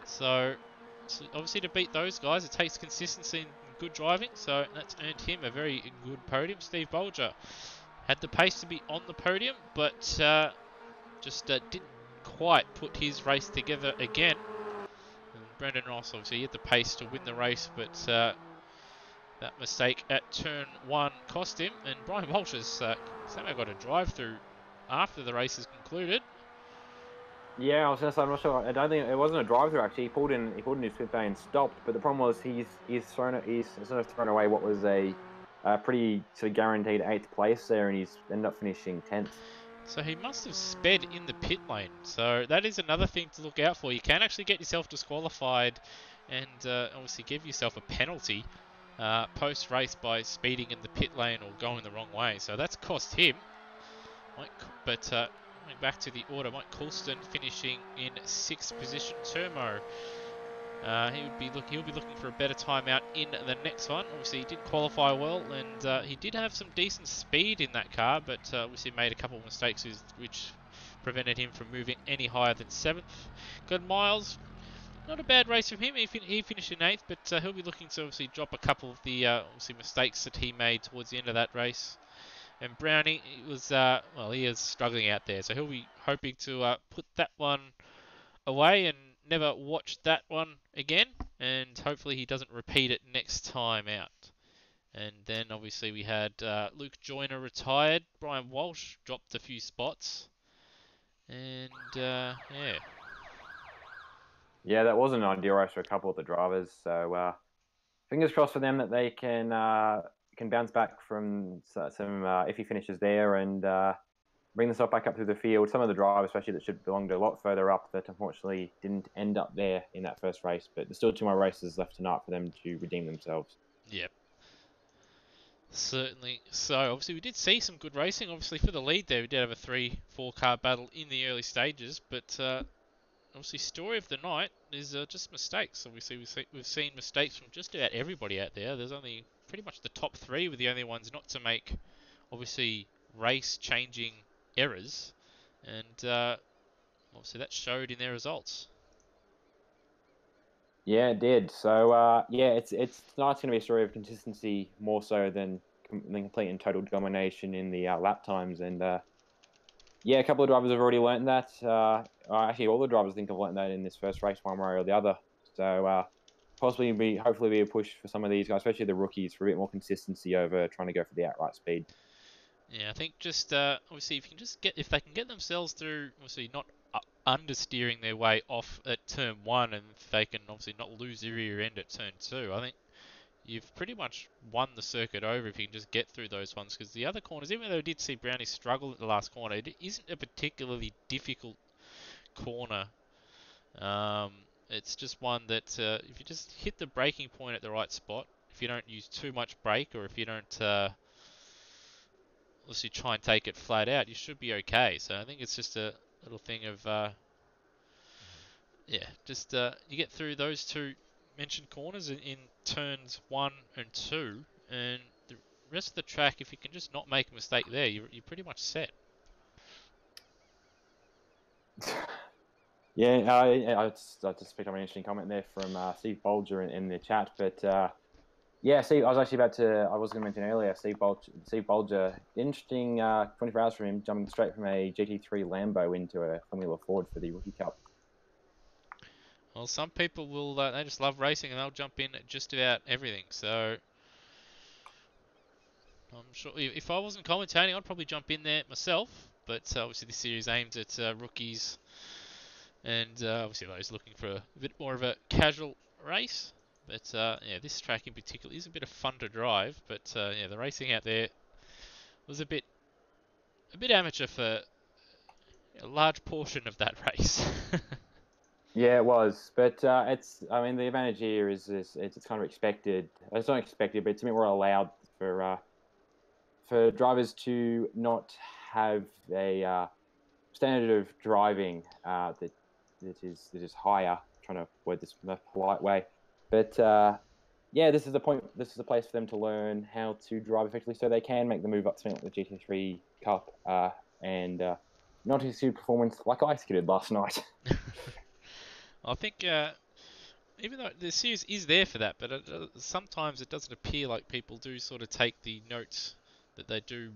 So obviously to beat those guys, it takes consistency and good driving, so that's earned him a very good podium. Steve Bolger had the pace to be on the podium, but just didn't quite put his race together again. And Brendan Ross obviously had the pace to win the race, but that mistake at turn 1 cost him. And Brian Walsh has somehow got a drive through after the race is concluded. Yeah, I was gonna say I'm not sure. I don't think it wasn't a drive-through actually. He pulled in his fifth bay and stopped. But the problem was he's sort of thrown away what was a pretty sort of guaranteed 8th place there, and he's ended up finishing 10th. So he must have sped in the pit lane. So that is another thing to look out for. You can actually get yourself disqualified and obviously give yourself a penalty post-race by speeding in the pit lane or going the wrong way. So that's cost him. But going back to the order, Mike Coulston finishing in 6th position. Turmo, he'll be looking for a better time out in the next one. Obviously, he did qualify well, and he did have some decent speed in that car, but obviously made a couple of mistakes which prevented him from moving any higher than 7th. Glenn Miles, not a bad race from him. He finished in 8th, but he'll be looking to obviously drop a couple of the obviously mistakes that he made towards the end of that race. And Brownie, he is struggling out there, so he'll be hoping to put that one away and never watch that one again, and hopefully he doesn't repeat it next time out. And then obviously we had Luke Joyner retired, Brian Walsh dropped a few spots, and yeah. Yeah, that was an ideal race for a couple of the drivers. So fingers crossed for them that they can bounce back from some iffy finishes there and bring themselves back up through the field. Some of the drivers, especially that should belong to a lot further up, that unfortunately didn't end up there in that first race. But there's still 2 more races left tonight for them to redeem themselves. Yep. Certainly. So obviously we did see some good racing. Obviously for the lead there, we did have a 3-4 car battle in the early stages, but obviously story of the night is just mistakes. Obviously we've seen mistakes from just about everybody out there. There's only pretty much the top 3 were the only ones not to make obviously race changing errors, and obviously that showed in their results. Yeah, it did. So yeah, it's tonight's going to be a story of consistency more so than complete and total domination in the lap times. And yeah, a couple of drivers have already learned that. Actually, all the drivers I think have learned that in this first race, one way or the other. So hopefully be a push for some of these guys, especially the rookies, for a bit more consistency over trying to go for the outright speed. Yeah, I think just obviously if they can get themselves through, obviously not understeering their way off at turn 1, and if they can obviously not lose their rear end at turn 2, I think you've pretty much won the circuit over if you can just get through those ones. Because the other corners, even though we did see Brownie struggle at the last corner, it isn't a particularly difficult corner. It's just one that if you just hit the braking point at the right spot, if you don't use too much brake, or if you don't obviously try and take it flat out, you should be okay. So I think it's just a little thing of yeah, just you get through those two mentioned corners in turns 1 and 2, and the rest of the track, if you can just not make a mistake there, you're pretty much set. Yeah, I just picked up an interesting comment there from Steve Bolger in the chat. But yeah, Steve, I was actually about to, I was going to mention earlier, Steve Bolger, interesting 24 hours from him, jumping straight from a GT3 Lambo into a Formula Ford for the Rookie Cup. Well, some people will they just love racing and they'll jump in at just about everything. So I'm sure if I wasn't commentating, I'd probably jump in there myself. But obviously, this series aimed at rookies and obviously those looking for a bit more of a casual race. But yeah, this track in particular is a bit of fun to drive. But yeah, the racing out there was a bit amateur for a large portion of that race. Yeah, it was, but I mean, the advantage here is it's kind of expected. It's not expected, but it's a bit more allowed for drivers to not have a standard of driving that is higher. I'm trying to word this in a polite way, but yeah, this is the point. This is the place for them to learn how to drive effectively, so they can make the move up to the GT3 Cup and not exceed performance like I skidded last night. I think even though the series is there for that, but sometimes it doesn't appear like people do sort of take the notes that they do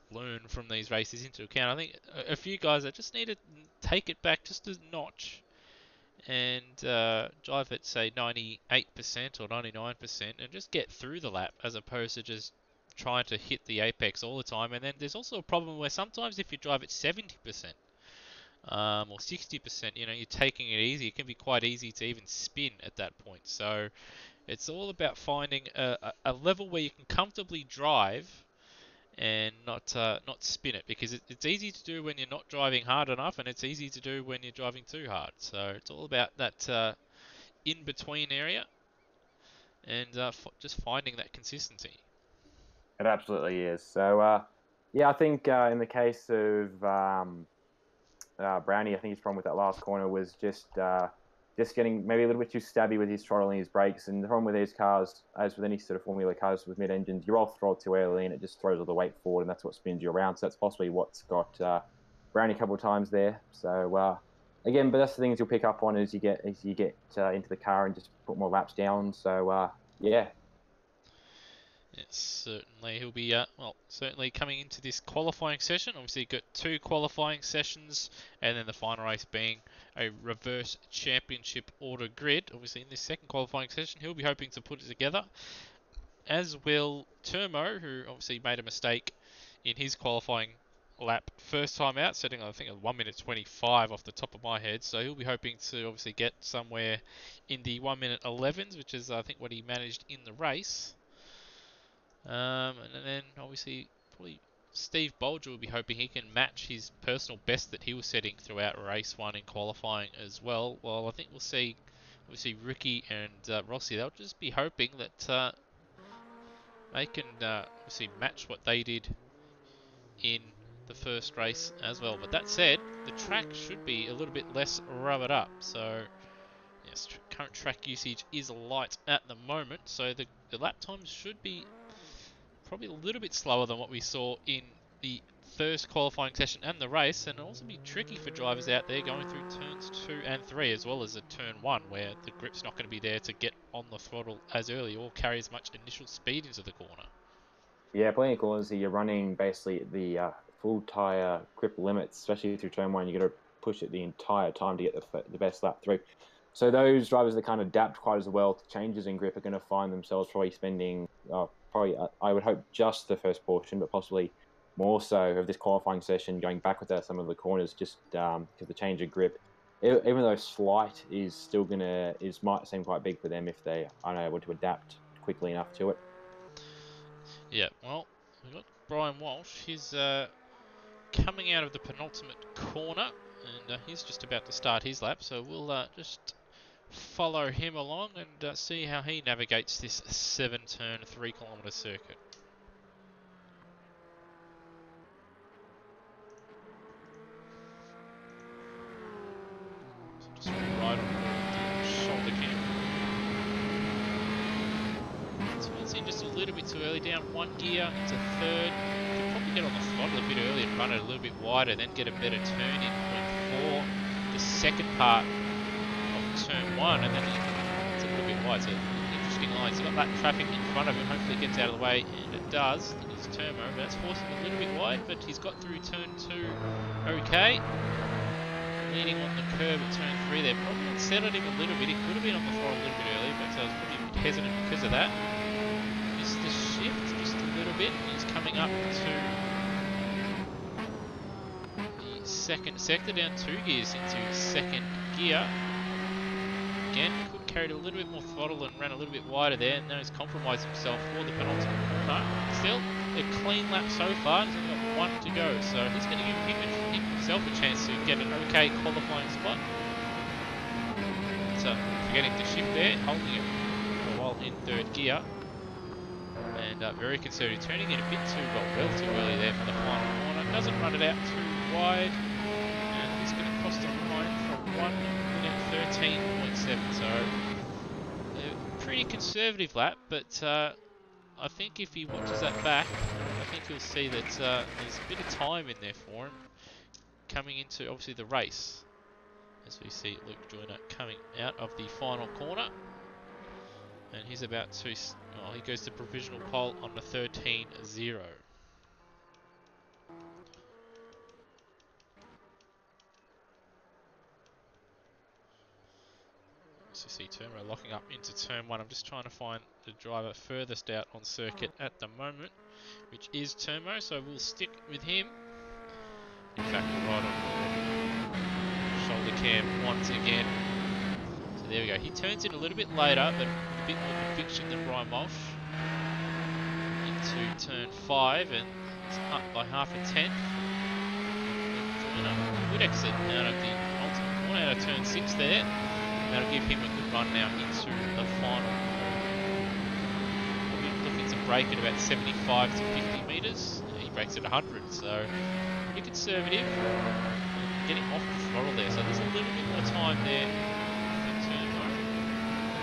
learn from these races into account. I think a few guys that just need to take it back just a notch and drive at say 98% or 99% and just get through the lap as opposed to just trying to hit the apex all the time. And then there's also a problem where sometimes if you drive at 70% or 60%, you're taking it easy. It can be quite easy to even spin at that point. So it's all about finding a level where you can comfortably drive and not spin it, because it's easy to do when you're not driving hard enough, and it's easy to do when you're driving too hard. So it's all about that in between area and just finding that consistency. It absolutely is. So yeah, I think in the case of Brownie, I think his problem with that last corner was just getting maybe a little bit too stabby with his throttle and his brakes. And the problem with these cars, as with any sort of Formula cars with mid-engines, you roll throttle too early and it just throws all the weight forward, and that's what spins you around. So that's possibly what's got Brownie a couple of times there. So again, but that's the things you'll pick up on as you get into the car and just put more laps down. So yeah. Yes, certainly he'll be certainly coming into this qualifying session. Obviously, got two qualifying sessions, and then the final race being a reverse championship order grid. Obviously, in this second qualifying session, he'll be hoping to put it together, as will Turmo, who obviously made a mistake in his qualifying lap first time out, setting I think a 1 minute 25 off the top of my head. So he'll be hoping to obviously get somewhere in the 1 minute 11s, which is I think what he managed in the race. And then obviously probably Steve Bolger will be hoping he can match his personal best that he was setting throughout race one in qualifying as well. Well, I think we'll see obviously Ricky and Rossi. They'll just be hoping that they can obviously match what they did in the first race as well. But that said, the track should be a little bit less rubbered up. So yes, current track usage is light at the moment. So the lap times should be probably a little bit slower than what we saw in the first qualifying session and the race, and it'll also be tricky for drivers out there going through turns 2 and 3 as well as a turn 1, where the grip's not going to be there to get on the throttle as early or carry as much initial speed into the corner. Yeah, plenty of corners here. You're running basically the full tire grip limits, especially through turn one. You got to push it the entire time to get the best lap through. So those drivers that can't adapt quite as well to changes in grip are going to find themselves probably spending I would hope just the first portion, but possibly more so of this qualifying session going backwards out some of the corners just because the change of grip, even though slight, is still might seem quite big for them if they aren't able to adapt quickly enough to it. Yeah, well, we've got Brian Walsh. He's coming out of the penultimate corner, and he's just about to start his lap, so we'll just follow him along and see how he navigates this 7-turn, 3-kilometre circuit. So just right on the shoulder cam. Turns in just a little bit too early, down 1 gear into 3rd. Could probably get on the throttle a bit earlier and run it a little bit wider, then get a better turn in point 4. The second part of turn 1, and then it's a little bit wide. It's an interesting line. So got that traffic in front of him. Hopefully it gets out of the way, and it does. I think it's Turbo, but that's forcing him a little bit wide, but he's got through turn 2 okay. Leaning on the curb at turn 3 there. Probably unsettled him a little bit. He could have been on the throttle a little bit earlier, but I was probably a bit hesitant because of that. Missed the shift just a little bit. He's coming up to the second sector, down 2 gears into 2nd gear. Again, could have carried a little bit more throttle and ran a little bit wider there, and now he's compromised himself for the penultimate corner. Still, a clean lap so far. He's only got 1 to go, so he's going to give himself a chance to get an okay qualifying spot. So, forgetting to shift there, holding it for a while in 3rd gear. And very conservative, turning in a bit too well too early there for the final corner. Doesn't run it out too wide, and he's going to cross the line for 1 minute 13.7. So a pretty conservative lap, but I think if he watches that back, I think he'll see that there's a bit of time in there for him coming into obviously the race. As we see Luke Joyner coming out of the final corner. And he's about to, he goes to provisional pole on the 13.0. So you see Turbo locking up into turn 1. I'm just trying to find the driver furthest out on circuit at the moment, which is Turbo, so we'll stick with him. In fact, we're right on board. Shoulder cam once again. So there we go. He turns in a little bit later, but a bit more conviction than Brian Walsh. Into turn 5, and it's up by half a tenth. Good exit out of the ultimate corner, out of turn 6 there. And that'll give him a good run now into the final corner. Probably looking to brake at about 75 to 50 metres. He brakes at 100, so pretty conservative. Getting off the throttle there, so there's a little bit more time there for turn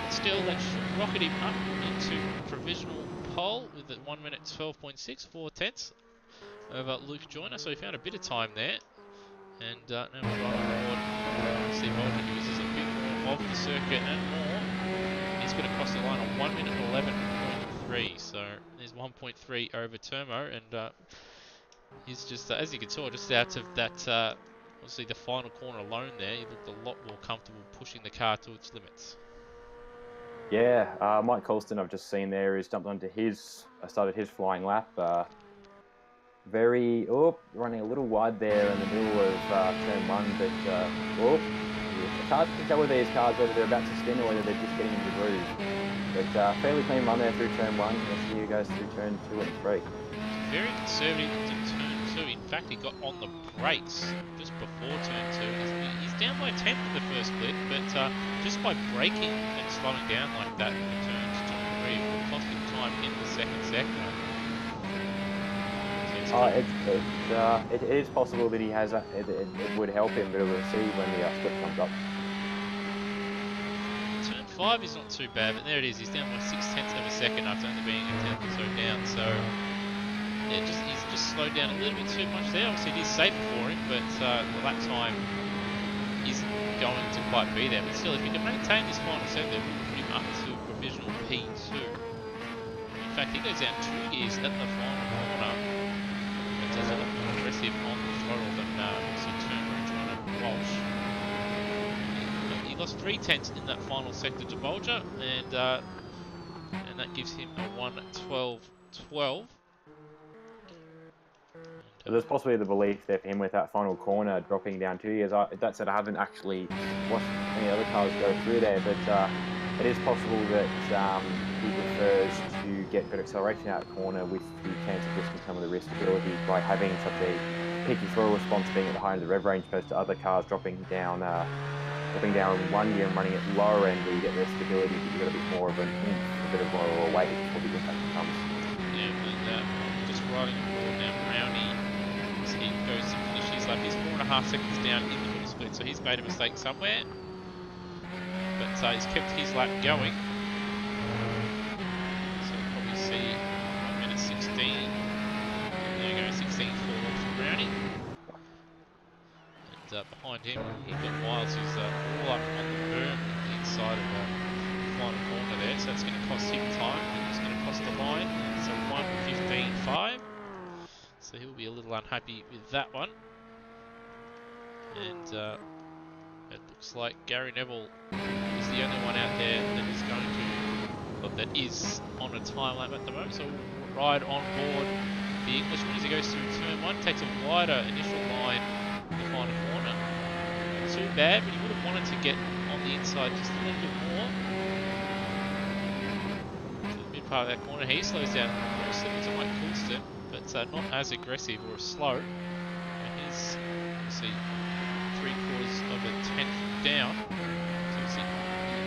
1. Still, that should rocket him up into provisional pole with a 1 minute 12.6, 4/10 over Luke Joyner. So he found a bit of time there, and now we're right on board. Steve Holden uses a bit more of the circuit and more. He's going to cross the line on 1 minute 11.3. So there's 1.3 over Turbo, and he's just, as you can tell, just out of that. Obviously, the final corner alone there, he looked a lot more comfortable pushing the car to its limits. Yeah, Mike Colston, I've just seen there, is jumped onto started his flying lap. Running a little wide there in the middle of turn 1, but I can't tell whether these cars, whether they're about to spin or whether they're just getting into the groove. But fairly clean run there through turn 1. Let's see who goes through turn 2 and 3. Very conservative into turn 2. In fact, he got on the brakes just before turn 2. He's down by a tenth in the first split, but just by braking and slowing down like that in turns 2 and 3, it will cost him time in the second sector. It is possible that he has it would help him, but we'll see when the split comes up. Turn 5 is not too bad, but there it is. He's down by 6/10 of a second after only being a tenth or so down. So yeah, he's just slowed down a little bit too much there. Obviously, it is safer for him, but the lap time isn't going to quite be there. But still, if he can maintain this final sector, we'll put him up to provisional P2. In fact, he goes down 2 gears at the final corner. But does a lot more aggressive on the throttle than obviously Turner and John and Walsh. He lost 3/10 in that final sector to Bolger, and that gives him a 1:12.12. There's possibly the belief there for him with that final corner dropping down 2 years. That said, I haven't actually watched any other cars go through there, but it is possible that he prefers to get good acceleration out of the corner with the chance of risking some of the riskability by having such a peaky throttle response being at the high end of the rev range, opposed to other cars dropping down dropping down one gear and running it lower end where you get the stability, but you got a bit more of an oomph, a bit of lower weight before the impact comes. Yeah, but just riding on board now, Brownie, as he goes to finish his lap. He's 4.5 seconds down in the middle split, so he's made a mistake somewhere. But he's kept his lap going. So we'll probably see 1 minute 16. There you go, 16.4 for Brownie. And behind him, you've got Miles, who's all up on the berm on the inside of the final corner there. So that's going to cost him time, and it's going to cost the line. So 1:15.5. So he'll be a little unhappy with that one. And it looks like Gary Neville is the only one out there that is going to, or that is on a time lap at the moment. So we'll ride on board the Englishman as he goes through turn 1, takes a wider initial line in the final corner. Not too bad, but he would have wanted to get on the inside just a little bit more. To the mid part of that corner, he slows down very similar to Mike Coulston, but not as aggressive or as slow. And he's, see, 3/4 of a tenth down. So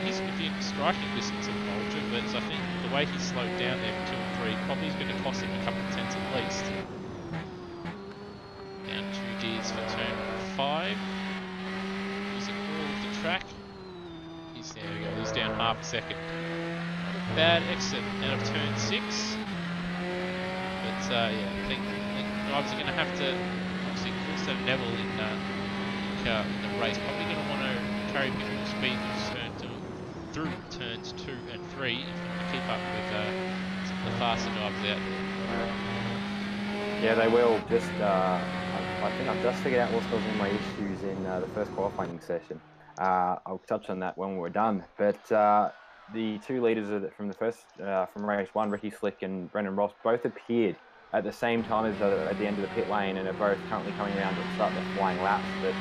he's within striking distance of Bolger, but I think the way he slowed down there for 2 and 3 probably is going to cost him a couple of tenths at least. Down 2 gears for turn 5. Using all of the track. There we go, he's down half a second. Not a bad exit out of turn 6. But yeah, I think drivers are going to have to obviously Coulston and Neville in the race. Probably going to want to carry a bit more speed through turns 2 and 3 if you want to keep up with some of the faster drivers out there. Yeah, they will. I think I've just figured out what's causing my issues in the first qualifying session. I'll touch on that when we're done. But the two leaders from race 1, Ricky Slick and Brendan Ross, both appeared at the same time as at the end of the pit lane, and are both currently coming around to start their flying laps. But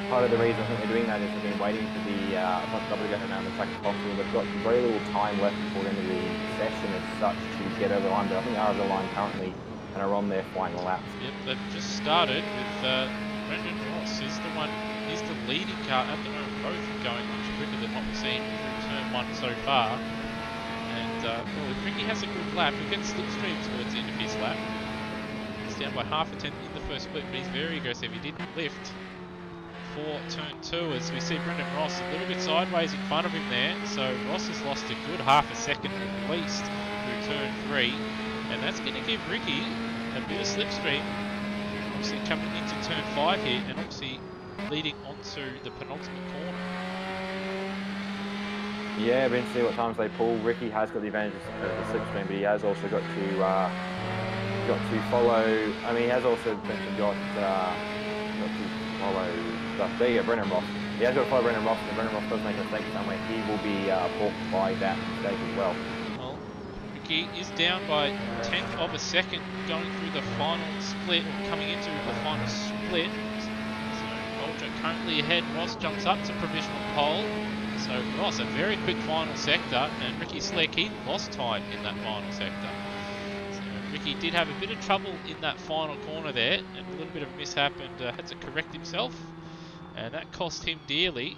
part of the reason I think they're doing that is they've been waiting for the front double to go around the track as possible. They've got very little time left before the end of the session as such to get over the line. But I think they are over the line currently and are on their flying laps. Yep, they've just started with Brendan Ross is the one. He's the leading car at the moment. Both going much quicker than what we've seen through turn 1 so far. And well, if Ricky has a good lap, he'll get slipstream towards the end of his lap. He's down by half a tenth in the first split, but he's very aggressive. He didn't lift for turn 2 as we see Brendan Ross a little bit sideways in front of him there. So Ross has lost a good half a second at least through turn 3. And that's going to give Ricky a bit of slipstream. Obviously coming into turn 5 here, and obviously leading onto the penultimate corner. Yeah, we're going to see what times they pull. Ricky has got the advantage of the slipstream, but he has also got to follow. I mean, he has also potentially got to follow stuff. There you go, Brendan Ross. He has got to follow Brendan Ross, and if Brendan Ross does make a mistake somewhere, he will be balked by that mistake as well. Well, Ricky is down by 1/10 of a second going through the final split, or coming into the final split. So Bolger currently ahead. Ross jumps up to provisional pole. So Ross, a very quick final sector, and Ricky Slick, he lost time in that final sector. So Ricky did have a bit of trouble in that final corner there, and a little bit of a mishap, and had to correct himself, and that cost him dearly.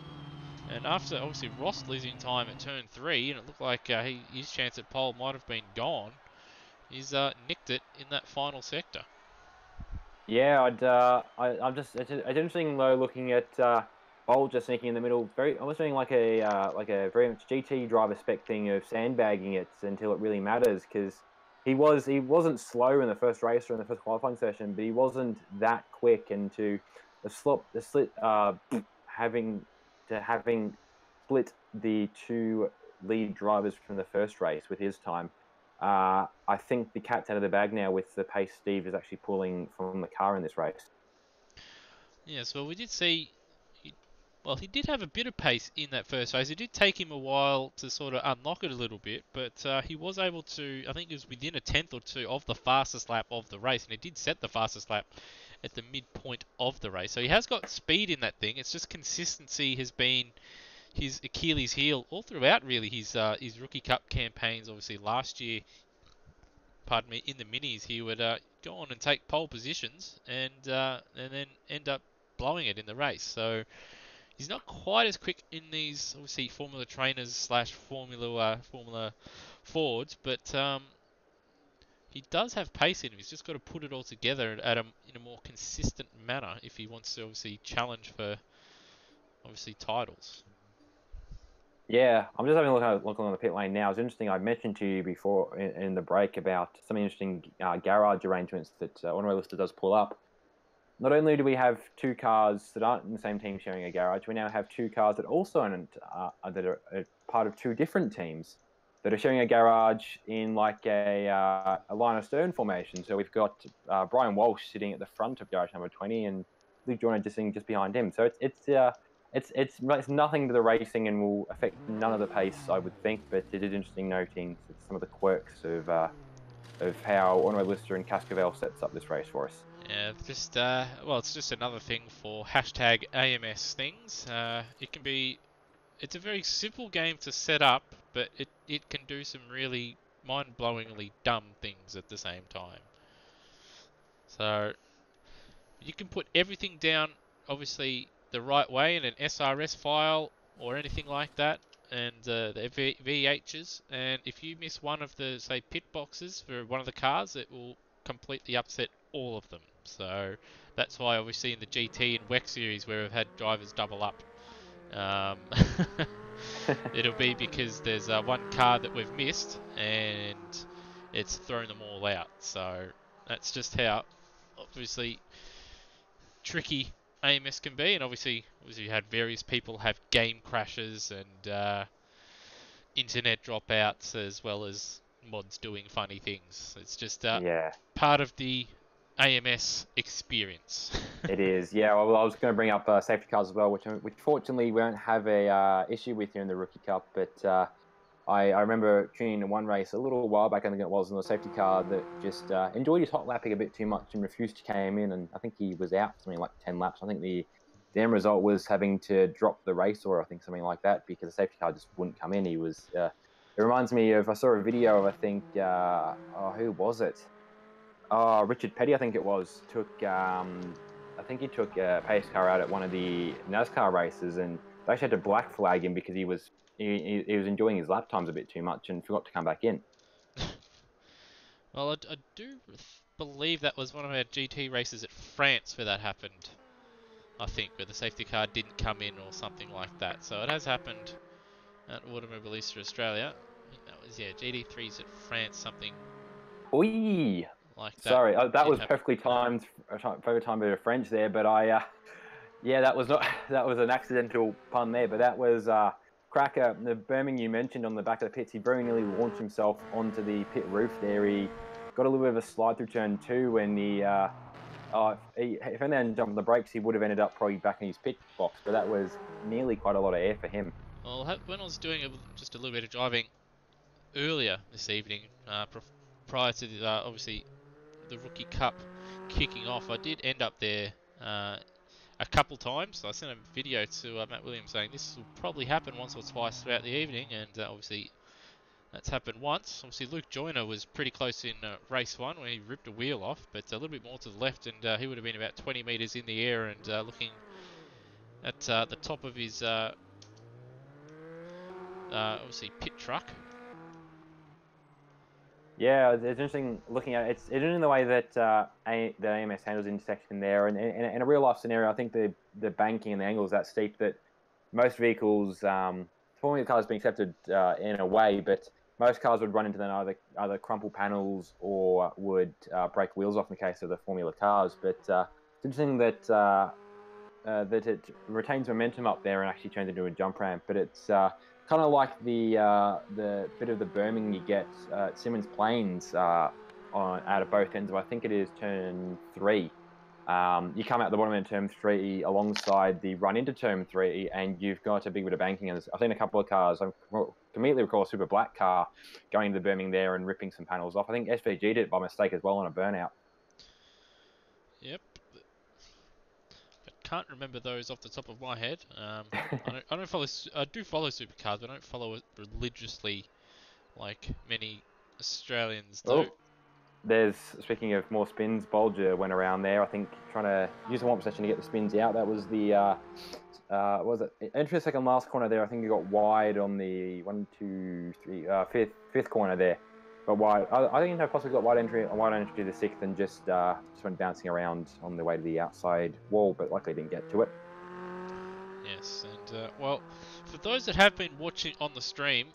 And after obviously Ross losing time at turn 3, and it looked like his chance at pole might have been gone, he's nicked it in that final sector. Yeah, it's interesting though looking at Bolger sneaking in the middle. Almost doing like a very much GT driver spec thing of sandbagging it until it really matters, because he wasn't slow in the first race or in the first qualifying session, but he wasn't that quick. And to having split the two lead drivers from the first race with his time. I think the cat's out of the bag now with the pace Steve is actually pulling from the car in this race. Yes, well, we did see. Well, he did have a bit of pace in that first race. It did take him a while to sort of unlock it a little bit, but he was able to. I think it was within a tenth or two of the fastest lap of the race, and he did set the fastest lap at the midpoint of the race. So he has got speed in that thing. It's just consistency has been his Achilles heel all throughout, really. His Rookie Cup campaigns, obviously last year, pardon me, in the minis, he would go on and take pole positions and then end up blowing it in the race. So He's not quite as quick in these, obviously, Formula Trainers slash Formula Fords, but he does have pace in him. He's just got to put it all together in a more consistent manner if he wants to obviously challenge for obviously titles. Yeah, I'm just having a look on the pit lane now. It's interesting. I mentioned to you before in the break about some interesting garage arrangements that Automobilista does pull up. Not only do we have two cars that aren't in the same team sharing a garage, we now have two cars that also that are part of two different teams that are sharing a garage in like a line of stern formation. So we've got Brian Walsh sitting at the front of garage number 20 and Luke Joyner just sitting just behind him. So it's nothing to the racing and will affect none of the pace, I would think. But it is interesting noting some of the quirks of how Automobilista and Cascavel sets up this race for us. Yeah, just well, it's just another thing for hashtag AMS things. It's a very simple game to set up, but it can do some really mind-blowingly dumb things at the same time. So you can put everything down, obviously, the right way in an SRS file or anything like that, and the VHs. And if you miss one of the, say, pit boxes for one of the cars, it will completely upset all of them. So that's why, obviously, in the GT and WEC series, where we've had drivers double up, um, it'll be because there's one car that we've missed, and it's thrown them all out. So that's just how, obviously, tricky AMS can be, and obviously you had various people have game crashes and internet dropouts as well as mods doing funny things. It's just Yeah. part of the AMS experience. It is, yeah. Well, I was going to bring up safety cars as well, which fortunately we won't have a issue with here in the Rookie Cup. But I remember tuning in one race a little while back. I think it was in the safety car that just enjoyed his hot lapping a bit too much and refused to came in. And I think he was out something like 10 laps. I think the end result was having to drop the race, or I think something like that, because the safety car just wouldn't come in. He was. It reminds me of I saw a video of I think who was it? Oh, Richard Petty, I think it was, I think he took a pace car out at one of the NASCAR races, and they actually had to black flag him because he was enjoying his lap times a bit too much and forgot to come back in. Well, I do believe that was one of our GT races at France where that happened. I think where the safety car didn't come in or something like that. So it has happened at Automobilista Australia. I think that was, yeah, GT3s at France, something Oi, like that sorry, that did was happen. perfectly timed bit of French there, but yeah, that was not that was an accidental pun there, but that was Cracker, the Birmingham you mentioned on the back of the pits. He very nearly launched himself onto the pit roof there. He got a little bit of a slide through turn two when if he hadn't jumped on the brakes, he would have ended up probably back in his pit box. But that was nearly quite a lot of air for him. Well, when I was doing just a little bit of driving earlier this evening, prior to obviously the Rookie Cup kicking off, I did end up there a couple times. I sent a video to Matt Williams saying this will probably happen once or twice throughout the evening, and obviously that's happened once. Obviously Luke Joyner was pretty close in race one when he ripped a wheel off, but a little bit more to the left, and he would have been about 20 metres in the air and looking at the top of his obviously pit truck. Yeah, it's interesting looking at it. It's interesting the way that the AMS handles the intersection there, and in a real life scenario, I think the banking and the angle is that steep that most vehicles, Formula cars being accepted in a way, but most cars would run into then either crumple panels or would break wheels off in the case of the Formula cars. But it's interesting that it retains momentum up there and actually turns into a jump ramp. But it's kind of like the bit of the berming you get at Simmons Plains out of both ends of I think it is turn three. You come out the bottom end of turn three alongside the run into turn three, and you've got a big bit of banking. And I've seen a couple of cars. I can immediately recall a super black car going into the berming there and ripping some panels off. I think SVG did it by mistake as well on a burnout. Yep. I can't remember those off the top of my head. I don't follow. I do follow supercars, but I don't follow it religiously like many Australians do. Oh, there's speaking of more spins, Bolger went around there. I think trying to use the one possession to get the spins out. That was the Was it entry the second last corner there? I think you got wide on the one, two, three, fifth corner there, but wide. I think you possibly got wide entry to the sixth, and just went bouncing around on the way to the outside wall, but luckily didn't get to it. Yes, and well, for those that have been watching on the stream,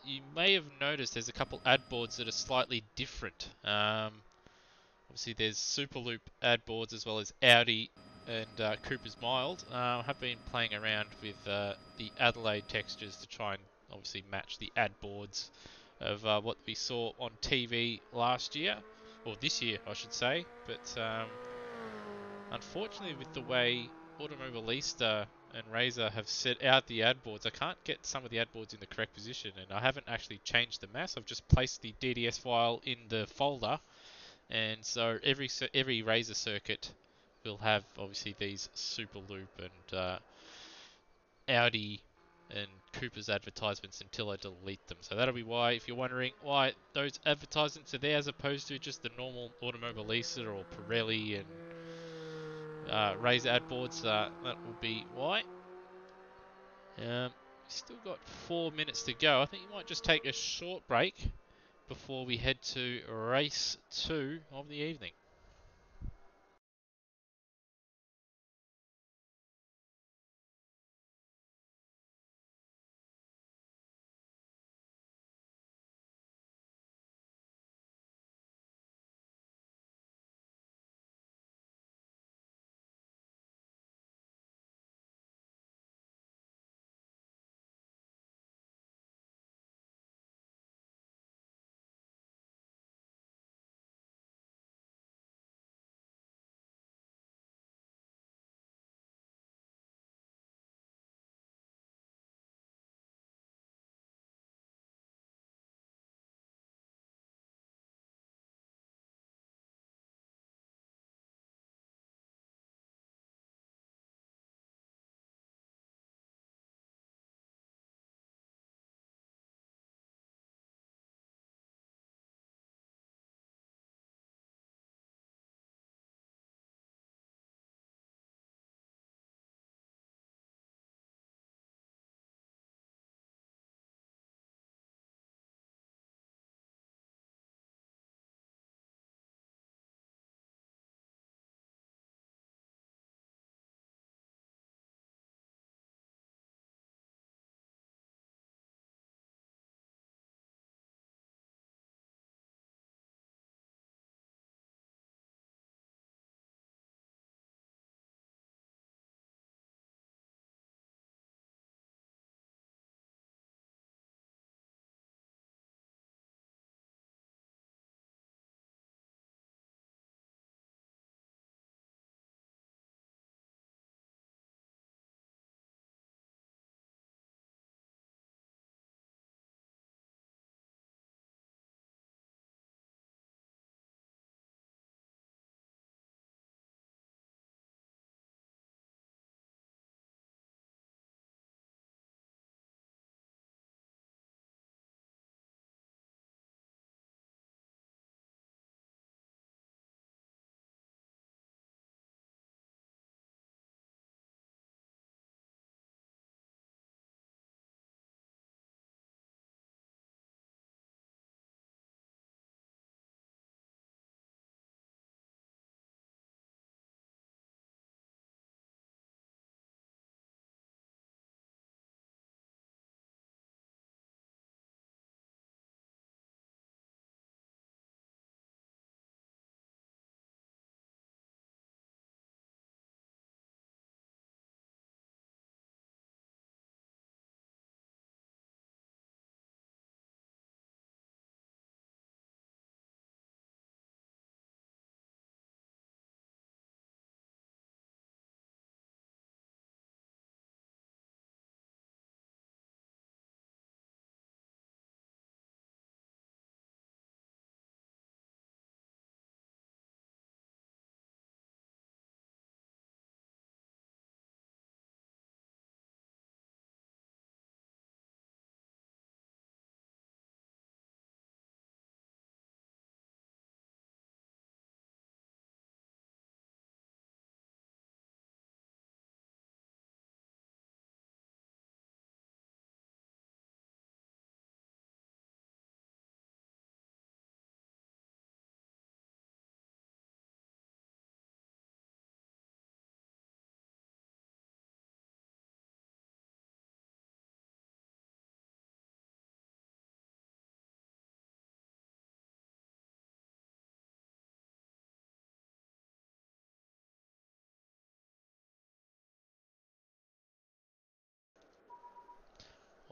you may have noticed there's a couple ad boards that are slightly different. Obviously, there's Superloop ad boards as well as Audi and Cooper's Mild. I have been playing around with the Adelaide textures to try and obviously match the ad boards of what we saw on TV last year, or this year, I should say. But unfortunately, with the way Automobilista and Razer have set out the ad boards, I can't get some of the ad boards in the correct position, and I haven't actually changed the mass. I've just placed the DDS file in the folder, and so every Razer circuit will have obviously these Superloop and Audi and Cooper's advertisements until I delete them. So that'll be why, if you're wondering why those advertisements are there as opposed to just the normal Automobilista or Pirelli and Razer ad boards, that will be why. Still got 4 minutes to go. I think you might just take a short break before we head to race 2 of the evening.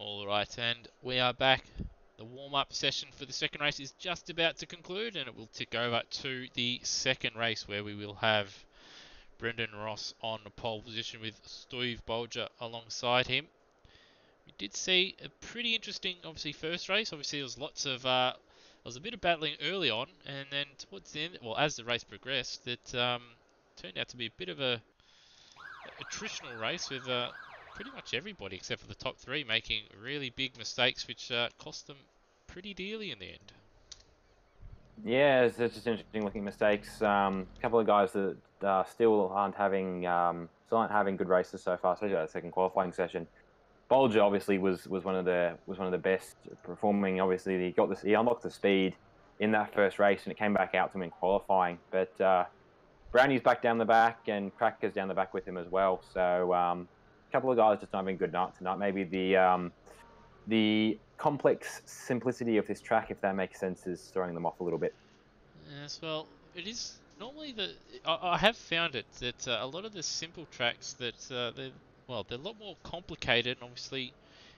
All right, and we are back. The warm-up session for the second race is just about to conclude, and it will tick over to the second race where we will have Brendan Ross on the pole position with Steve Bolger alongside him. We did see a pretty interesting, obviously, first race. Obviously, there was lots of, there was a bit of battling early on, and then towards the end, well, as the race progressed, it turned out to be a bit of a attritional race with pretty much everybody except for the top three making really big mistakes, which cost them pretty dearly in the end. Yeah, it's just interesting looking mistakes. A couple of guys that still aren't having good races so far, especially that second qualifying session. Bolger obviously was one of the best performing. Obviously, he unlocked the speed in that first race, and it came back out to him in qualifying. But Brownie's back down the back, and Cracker's down the back with him as well. So a couple of guys just not having good night tonight. Maybe the complex simplicity of this track, if that makes sense, is throwing them off a little bit. Yes, well, it is normally I have found it that a lot of the simple tracks that they're a lot more complicated, and obviously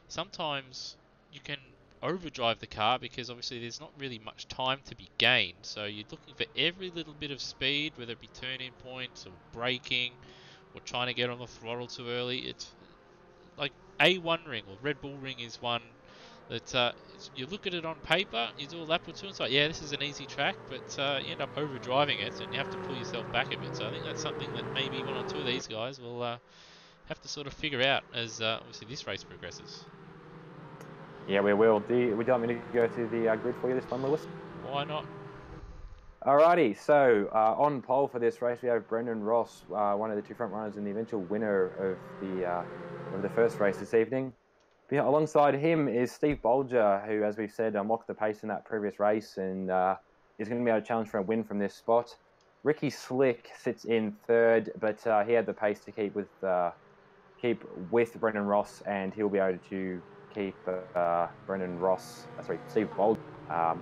sometimes you can overdrive the car because obviously there's not really much time to be gained. So you're looking for every little bit of speed, whether it be turning points or braking or trying to get on the throttle too early. It's like A1 ring or Red Bull ring is one that you look at it on paper, you do a lap or two, and it's like, yeah, this is an easy track, but you end up overdriving it, and you have to pull yourself back a bit. So I think that's something that maybe one or two of these guys will have to sort of figure out as obviously this race progresses. Yeah, we will. Would you like me to go through the grid for you this one, Lewis? Why not? Alrighty, so on pole for this race we have Brendan Ross, one of the two front runners and the eventual winner of the first race this evening. Alongside him is Steve Bolger, who, as we've said, unlocked the pace in that previous race and is going to be able to challenge for a win from this spot. Ricky Slick sits in third, but he had the pace to keep with Brendan Ross, and he'll be able to keep Steve Bolger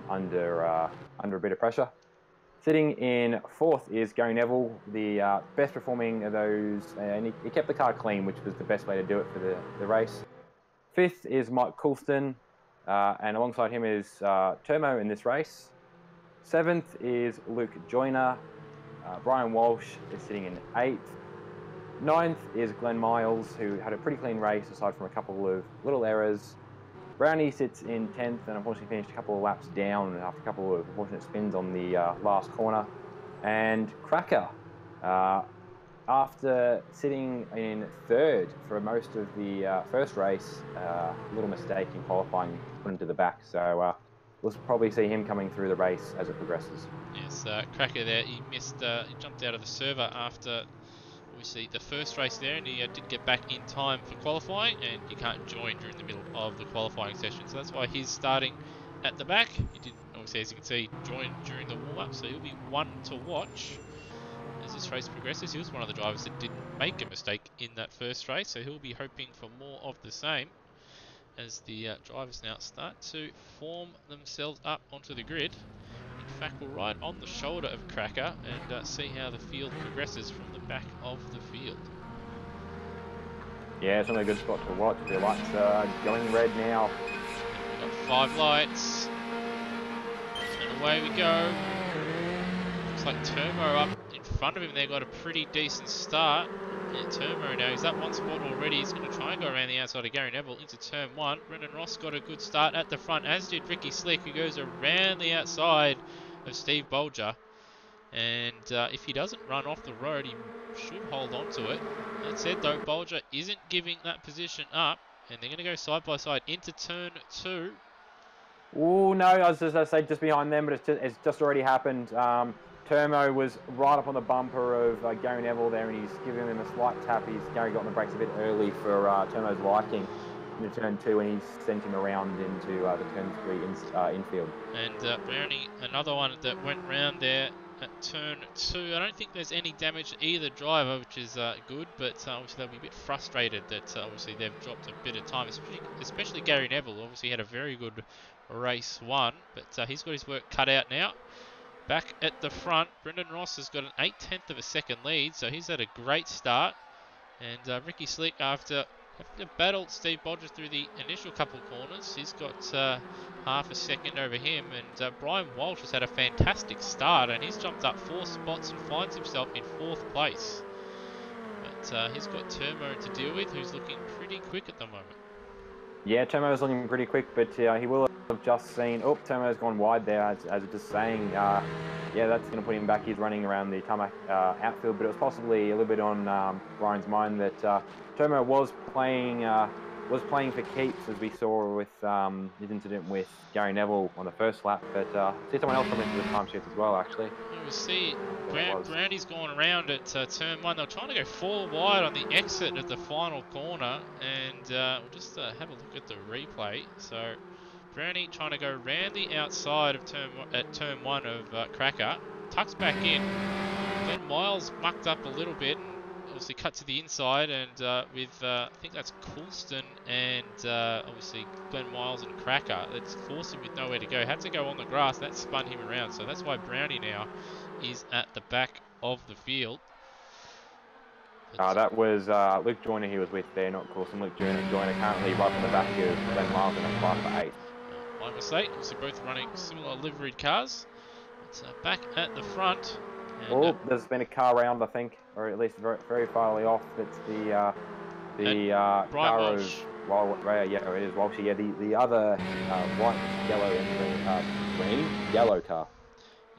under a bit of pressure. Sitting in fourth is Gary Neville, the best performing of those, and he kept the car clean, which was the best way to do it for the race. Fifth is Mike Coulston, and alongside him is Termo in this race. Seventh is Luke Joyner. Brian Walsh is sitting in eighth. Ninth is Glenn Miles, who had a pretty clean race aside from a couple of little errors. Brownie sits in 10th and unfortunately finished a couple of laps down after a couple of unfortunate spins on the last corner. And Cracker, after sitting in third for most of the first race, a little mistake in qualifying put him to the back. So we'll probably see him coming through the race as it progresses. Yes, Cracker there, he missed, he jumped out of the server after obviously the first race there, and he didn't get back in time for qualifying, and you can't join during the middle of the qualifying session, so that's why he's starting at the back. He didn't, obviously, as you can see, join during the warm-up, so he'll be one to watch as this race progresses. He was one of the drivers that didn't make a mistake in that first race, so he'll be hoping for more of the same as the drivers now start to form themselves up onto the grid. In fact, we'll ride on the shoulder of Cracker and see how the field progresses from the back of the field. Yeah, it's another good spot to watch. The lights are going red now. We've got 5 lights. And away we go. Looks like Termo up in front of him there got a pretty decent start. And Termo now, he's up one spot already. He's going to try and go around the outside of Gary Neville into turn 1. Brendan Ross got a good start at the front, as did Ricky Slick, who goes around the outside of Steve Bolger. And if he doesn't run off the road, he should hold on to it. That said, though, Bolger isn't giving that position up, and they're going to go side by side into turn 2. Oh no, I was just going to say just behind them, but it's just already happened. Termo was right up on the bumper of Gary Neville there, and he's giving him a slight tap. Gary got on the brakes a bit early for Termo's liking into turn 2, and he's sent him around into the turn 3 infield. And Brownie, another one that went round there at turn 2. I don't think there's any damage to either driver, which is good, but obviously they'll be a bit frustrated that obviously they've dropped a bit of time, especially Gary Neville. Obviously had a very good race 1, but he's got his work cut out now. Back at the front, Brendan Ross has got an 8/10 of a second lead, so he's had a great start. And Ricky Slick, after Having to battle Steve Bodger through the initial couple of corners. He's got half a second over him, and Brian Walsh has had a fantastic start, and he's jumped up 4 spots and finds himself in 4th place. But he's got Turmo to deal with, who's looking pretty quick at the moment. Yeah, Tomo's looking pretty quick, but he will have just seen. Oh, Tomo's gone wide there, as just saying. Yeah, that's going to put him back. He's running around the tarmac outfield, but it was possibly a little bit on Brian's mind that Tomo was playing for keeps, as we saw with his incident with Gary Neville on the first lap. But see someone else come into the time shift as well, actually. We see Brownie's gone around at turn 1. They're trying to go 4 wide on the exit at the final corner, and we'll just have a look at the replay. So Brownie trying to go round the outside of turn 1 of Cracker, tucks back in. Glenn Miles mucked up a little bit, and obviously cut to the inside, and with I think that's Coulston and obviously Glenn Miles and Cracker, that's forced him with nowhere to go. Had to go on the grass, that spun him around, so that's why Brownie now is at the back of the field. That was Luke Joyner he was with there, not Coulston. Luke Joyner currently right on the back of Glenn Miles in a 5 for 8. My mistake, obviously both running similar liveried cars. It's back at the front. Oh, there's been a car round, I think, or at least very, very farly off. It's the car Walsh. Yeah, it is Walsh. Yeah, the other white, yellow, and green, yellow car.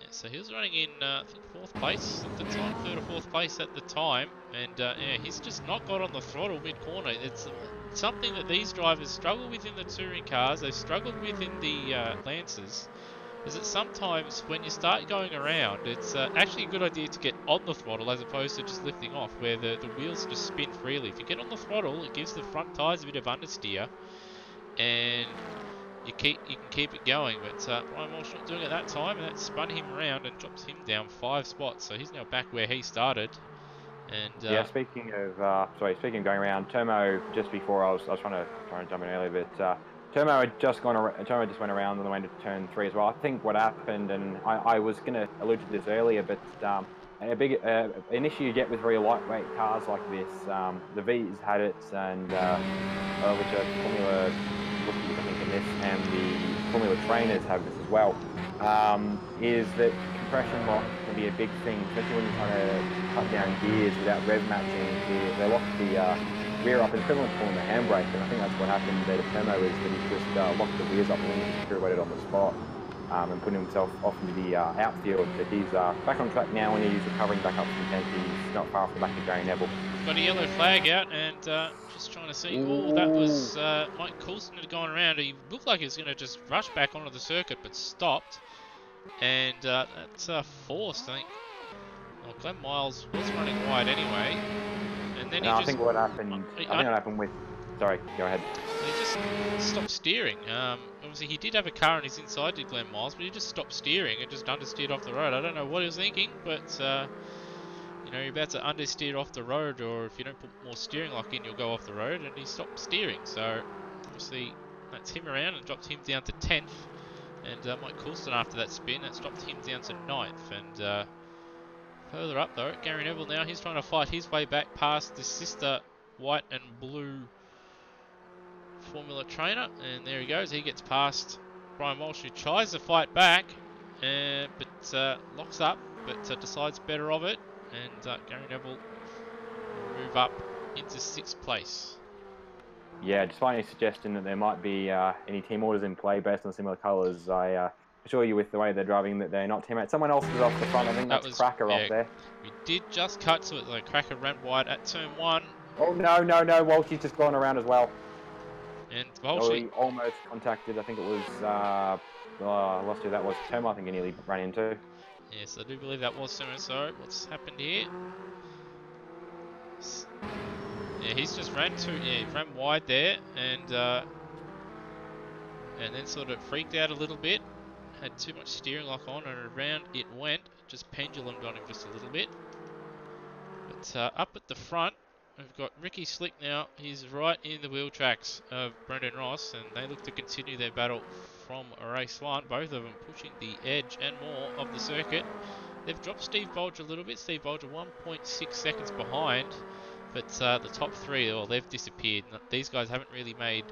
Yeah, so he was running in, I think, 4th place at the time, 3rd or 4th place at the time, and yeah, he's just not got on the throttle mid-corner. It's something that these drivers struggle with in the touring cars. They've struggled with in the Lancers. Is that sometimes when you start going around, it's actually a good idea to get on the throttle as opposed to just lifting off, where the wheels just spin freely. If you get on the throttle, it gives the front tyres a bit of understeer, and you can keep it going. But Brian Walsh not doing it that time, and that spun him around and drops him down 5 spots. So he's now back where he started. And yeah, speaking of going around, Tomo, just before I was trying to jump in earlier, but Tomo just went around on the way to turn 3 as well. I think what happened, and I was going to allude to this earlier, but an issue you get with very lightweight cars like this, the V's had it, and which are Formula rookies, I think, in this, and the Formula trainers have this as well, is that compression lock can be a big thing, especially when you're trying to cut down gears without rev matching. They lock the rear up, equivalent to pulling the handbrake, and I think that's what happened there to Tomo, is that he just locked the rears up and then he pirouetted on the spot and put himself off into the outfield. But he's back on track now, and he's recovering back up from 10th. He's not far off the back of Gary Neville. Got a yellow flag out, and just trying to see. Oh, that was Mike Coulston had gone around. He looked like he was going to just rush back onto the circuit, but stopped. And that's forced, I think. Well, Glenn Miles was running wide anyway. And then I think what happened. I think what happened with. Sorry, go ahead. He just stopped steering. Obviously, he did have a car on his inside, did Glenn Miles, but he just stopped steering and just understeered off the road. I don't know what he was thinking, but you know, you're about to understeer off the road, or if you don't put more steering lock in, you'll go off the road, and he stopped steering. So obviously, that's him around and dropped him down to 10th. And Mike Coulston, after that spin, that's dropped him down to 9th. And further up, though, Gary Neville now, he's trying to fight his way back past the sister white and blue Formula trainer. And there he goes. He gets past Brian Walsh, who tries to fight back, but locks up, but decides better of it. And Gary Neville will move up into 6th place. Yeah, despite any suggestion that there might be any team orders in play based on similar colours, I assure you with the way they're driving that they're not teammates. Someone else is off the front. I think that's Cracker off there. We did just cut to it though. Cracker ran wide at turn 1. Oh no, Walshy's just gone around as well. And Walshy... he almost contacted, I think it was, I lost who that was, Tomo, I think he nearly ran into. Yes, I do believe that was Tomo. So what's happened here? Yeah, he's just ran he ran wide there, and then sort of freaked out a little bit. Had too much steering lock on, and around it went. Just pendulumed on him just a little bit. But up at the front, we've got Ricky Slick now. He's right in the wheel tracks of Brendan Ross, and they look to continue their battle from race 1. Both of them pushing the edge and more of the circuit. They've dropped Steve Bolger a little bit. Steve Bolger 1.6 seconds behind But the top three, well, they've disappeared. These guys haven't really made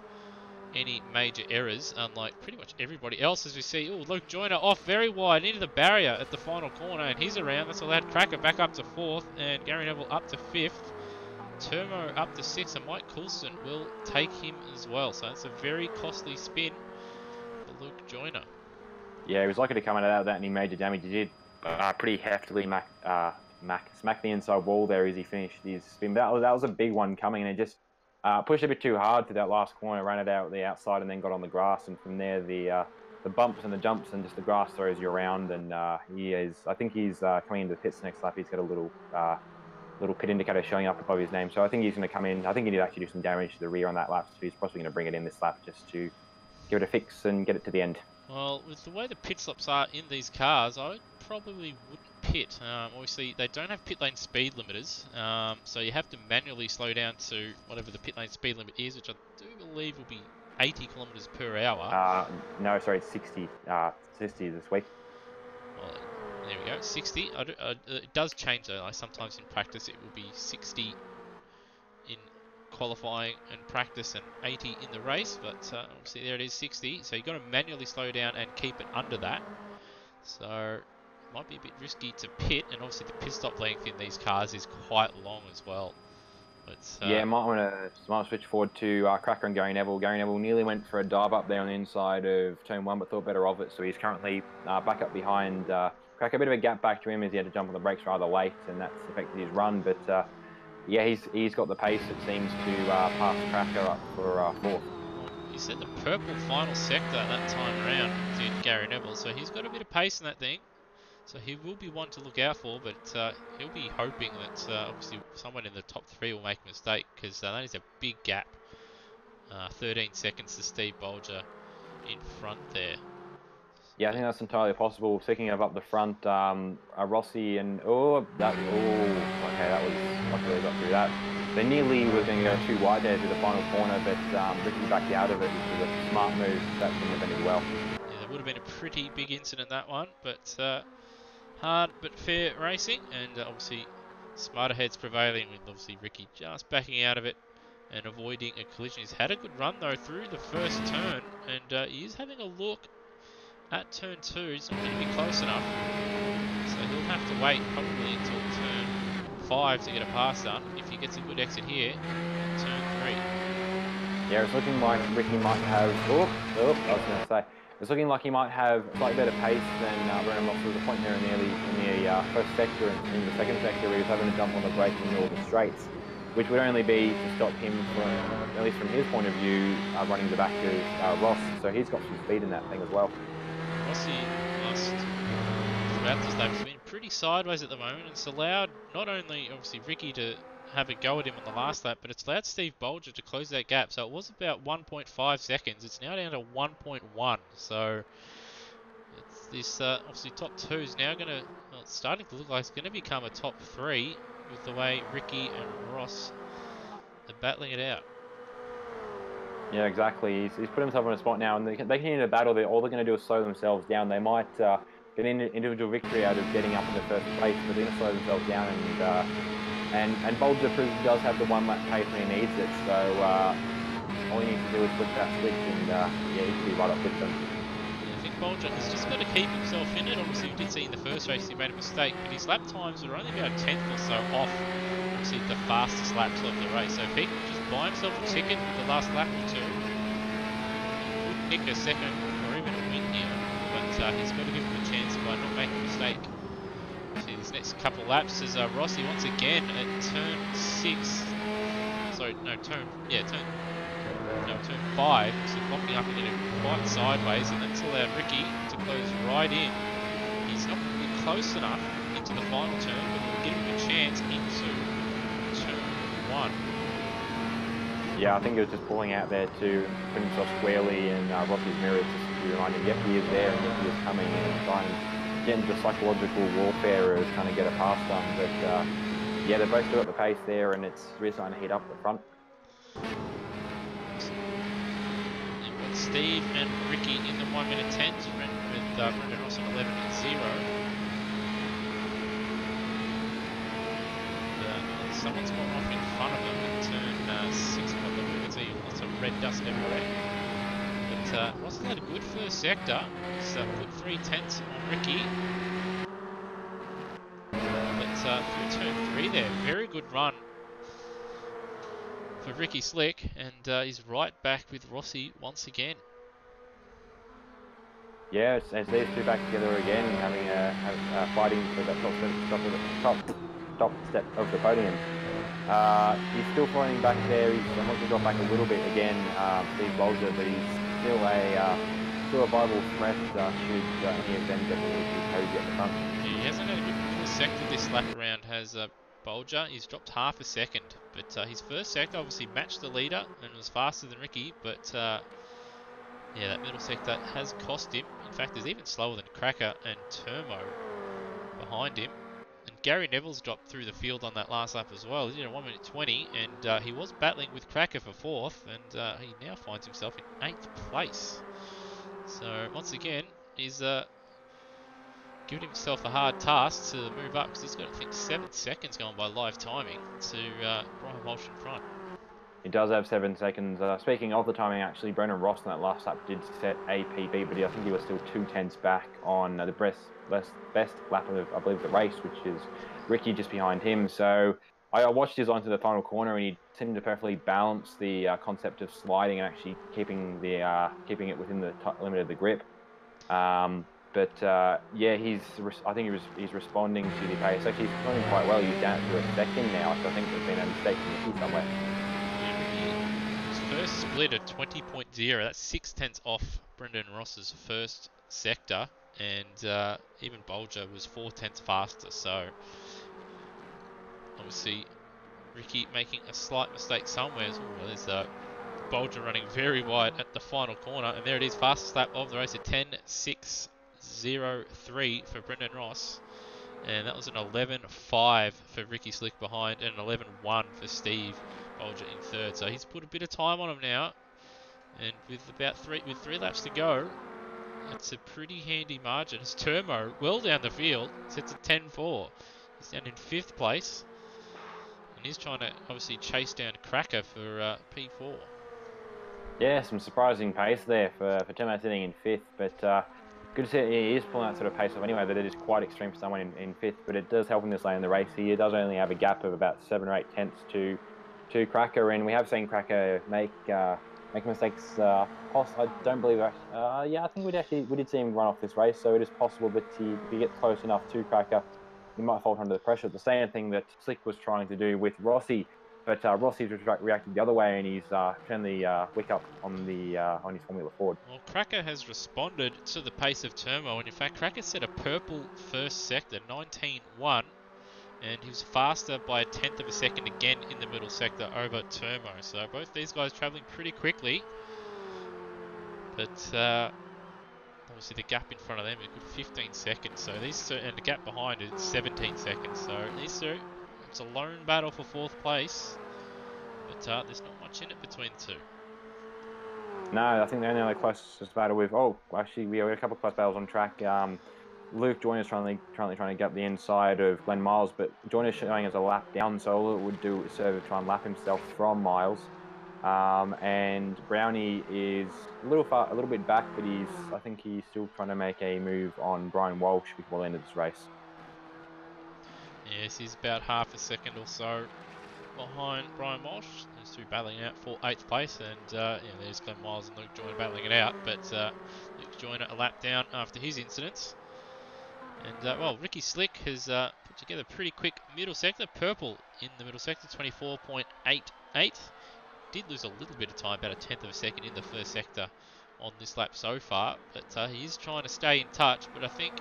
any major errors, unlike pretty much everybody else, as we see. Oh, Luke Joyner off very wide into the barrier at the final corner, and he's around. That's allowed Cracker back up to 4th, and Gary Neville up to 5th. Turmo up to 6th, and Mike Coulson will take him as well. So that's a very costly spin for Luke Joyner. Yeah, he was lucky to come out of that any major damage. He did pretty heftily smack the inside wall there as he finished his spin. That was a big one coming, and it just pushed a bit too hard to that last corner, ran it out the outside, and then got on the grass. And from there, the bumps and the jumps and just the grass throws you around. And I think he's coming into the pits next lap. He's got a little pit indicator showing up above his name. So I think he's going to come in. I think he did actually do some damage to the rear on that lap. So he's possibly going to bring it in this lap just to give it a fix and get it to the end. Well, with the way the pit stops are in these cars, I probably wouldn't pit. Obviously, they don't have pit lane speed limiters, so you have to manually slow down to whatever the pit lane speed limit is, which I do believe will be 80 kilometers per hour. No, sorry, it's 60. 60 this week. Well, there we go, 60. It does change though. Like sometimes in practice it will be 60 in qualifying and practice and 80 in the race, but obviously there it is, 60. So you've got to manually slow down and keep it under that. So it might be a bit risky to pit, and obviously the pit stop length in these cars is quite long as well. But, yeah, might want to switch forward to Cracker and Gary Neville. Gary Neville nearly went for a dive up there on the inside of turn 1, but thought better of it. So he's currently back up behind Cracker. A bit of a gap back to him as he had to jump on the brakes rather late, and that's affected his run. But yeah, he's got the pace, it seems, to pass Cracker up for 4th. He said the purple final sector that time around did Gary Neville, so he's got a bit of pace in that thing. So he will be one to look out for, but he'll be hoping that obviously someone in the top 3 will make a mistake, because that is a big gap. 13 seconds to Steve Bolger in front there. Yeah, I think that's entirely possible. Speaking of up the front, Rossi and that was luckily got through that. They nearly were going to go too wide there to the final corner, but Ricky backed out of it, which was a smart move. That wouldn't have ended well. Yeah, there would have been a pretty big incident, that one, but hard but fair racing, and obviously smarter heads prevailing, with obviously Ricky just backing out of it and avoiding a collision. He's had a good run though through the first turn, and he is having a look at turn 2. He's not going to be close enough, so he'll have to wait probably until turn 5 to get a pass done if he gets a good exit here at turn 3. Yeah, it's looking like Ricky might have. I was going to say, it's looking like he might have slightly better pace than Brennan Moss. There was a point there in the first sector, and in the second sector where he was having to jump on the brake in the middle of the straights, which would only be to stop him from, at least from his point of view, running the back of Ross. So he's got some speed in that thing as well. Rossi must, throughout this lap, has been pretty sideways at the moment. It's allowed not only obviously Ricky to have a go at him on the last lap, but it's allowed Steve Bolger to close that gap. So it was about 1.5 seconds. It's now down to 1.1. So it's this obviously top 2 is now going to, well, it's starting to look like it's going to become a top 3 with the way Ricky and Ross are battling it out. Yeah, exactly. He's put himself in a spot now, and they continue to battle. All they're going to do is slow themselves down. They might get an individual victory out of getting up in the first place, but they're going to slow themselves down. And Bolger does have the 1 lap pace when he needs it. So all he needs to do is flip that switch, and yeah, he can be right up with them. I think Bolger has just got to keep himself in it. Obviously, we did see in the first race he made a mistake, but his lap times are only about a tenth or so off. Obviously, the fastest laps of the race. So if he can just buy himself a ticket with the last lap or 2, he could nick a second or even a win here. But he's got to give him a chance by not making a mistake. See, these next couple of laps is Rossi once again at turn 6. Sorry, no, turn 5. So locking up again quite sideways, and that's allowed Ricky to close right in. He's not going to be close enough into the final turn, but will give him a chance into turn 1. Yeah, I think he was just pulling out there to put himself squarely in Rossi's mirrors just to remind him, yep, he is there and yep, he is coming in, and try and get into psychological warfare of trying to get a pass done. But yeah, they've both still got the pace there, and it's really starting to heat up at the front. You've got Steve and Ricky in the 1 minute 10s with Brendan Ross on 11 and 0. Let's someone's gone off in front of them at turn 6 o'clock. You can see lots of red dust everywhere. But Ross has had a good first sector. He's put 3/10 on Ricky. But through turn 3 there, very good run for Ricky Slick, and he's right back with Rossi once again. Yeah, it's these two back together again, having fighting for the top step of the podium. He's still floating back there. He wants to drop back a little bit again, Steve Bolger, but he's still a viable threat should any of them get too cozy at the front. He hasn't had a good first sector this lap around, has Bolger. He's dropped half a second, but his first sector obviously matched the leader and was faster than Ricky, but yeah, that middle sector has cost him. In fact, he's even slower than Cracker and Turmo behind him. And Gary Neville's dropped through the field on that last lap as well. He did a 1 minute 20, and he was battling with Cracker for 4th, and he now finds himself in 8th place. So, once again, he's giving himself a hard task to move up, because he's got, I think, 7 seconds going by live timing to Brian Walsh in front. He does have 7 seconds. Speaking of the timing, actually, Brendan Ross in that last lap did set a PB, but I think he was still 2/10 back on the best lap of, I believe, the race, which is Ricky just behind him. So I watched his onto the final corner, and he seemed to perfectly balance the concept of sliding and actually keeping it within the limit of the grip. But yeah, I think he's responding to the pace. Actually, he's responding quite well. He's down to a second now, so I think there's been a mistake in the somewhere. His first split at 20.0, that's 6/10 off Brendan Ross's first sector, and even Bolger was 4/10 faster, so obviously Ricky making a slight mistake somewhere. Ooh, there's Bolger running very wide at the final corner, and there it is, fastest lap of the race at 10.603 for Brendan Ross. And that was an 11.5 for Ricky Slick behind, and an 11.1 for Steve Bolger in third. So he's put a bit of time on him now, and with three laps to go, that's a pretty handy margin. It's Turmo well down the field, sits at 10.4. He's down in 5th place, and he's trying to obviously chase down Cracker for P4. Yeah, some surprising pace there for Turmo sitting in 5th, but good to see he is pulling that sort of pace off anyway. That it is quite extreme for someone in 5th, but it does help him this late in the race. He does only have a gap of about 7 or 8 tenths to Cracker, and we have seen Cracker make mistakes. I don't believe yeah, I think we did see him run off this race, so it is possible that if he gets close enough to Cracker, he might fall under the pressure. The same thing that Slick was trying to do with Rossi. But Rossi's reacted the other way, and he's turned the wick up on his Formula Ford. Well, Cracker has responded to the pace of Turmo, and in fact, Cracker set a purple first sector, 19.1, and he was faster by 1/10 of a second again in the middle sector over Turmo. So both these guys travelling pretty quickly, but obviously the gap in front of them is a good 15 seconds. So these two, and the gap behind is 17 seconds. So these two, it's a lone battle for 4th place, but there's not much in it between the two. No, I think the only closest battle with. Oh, actually, we have a couple of close battles on track. Luke Joyner's currently trying to get up the inside of Glenn Miles, but Joyner's showing as a lap down, so all it would do is serve to try and lap himself from Miles. And Brownie is a little bit back, but I think he's still trying to make a move on Brian Walsh before the end of this race. Yes, he's about half a second or so behind Brian Walsh. Those two battling out for 8th place, and yeah, there's Glenn Miles and Luke Joyner battling it out, but Luke Joyner a lap down after his incidents. And well, Ricky Slick has put together a pretty quick middle sector, purple in the middle sector, 24.88. Did lose a little bit of time, about 1/10 of a second in the first sector on this lap so far, but he is trying to stay in touch. But I think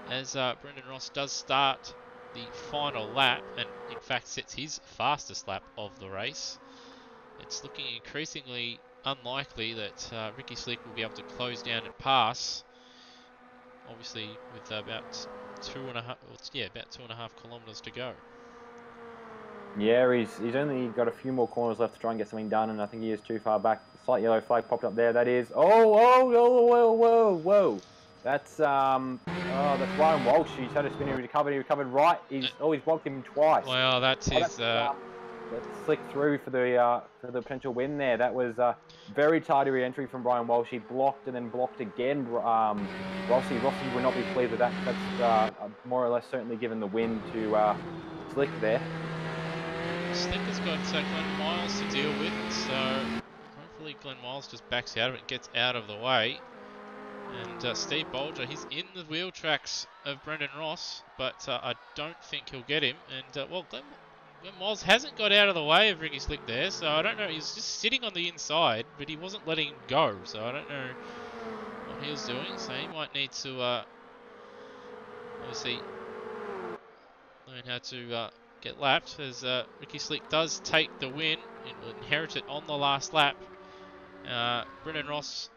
as Brendan Ross does start the final lap, and in fact sets his fastest lap of the race, it's looking increasingly unlikely that Ricky Slick will be able to close down and pass. Obviously, with about 2.5 kilometres to go. Yeah, he's only got a few more corners left to try and get something done, and I think he is too far back. The slight yellow flag popped up there. That is, whoa! That's Ryan Walsh. He's had a spin. He recovered right. He's blocked him twice. Well, that's Oh, his. that slicked through for the potential win there. That was very tardy re-entry from Brian Walsh. He blocked and then blocked again. Rossi would not be pleased with that. That's more or less certainly given the win to Slick there. Slick has got Glenn Miles to deal with, so hopefully Glenn Miles just backs out of it and gets out of the way. And Steve Bolger, he's in the wheel tracks of Brendan Ross, but I don't think he'll get him. And well, Glenn Miles hasn't got out of the way of Ricky Slick there, so I don't know. He's just sitting on the inside, but he wasn't letting him go, so I don't know what he was doing. So he might need to obviously learn how to get lapped, as Ricky Slick does take the win and will inherit it on the last lap. Brendan Ross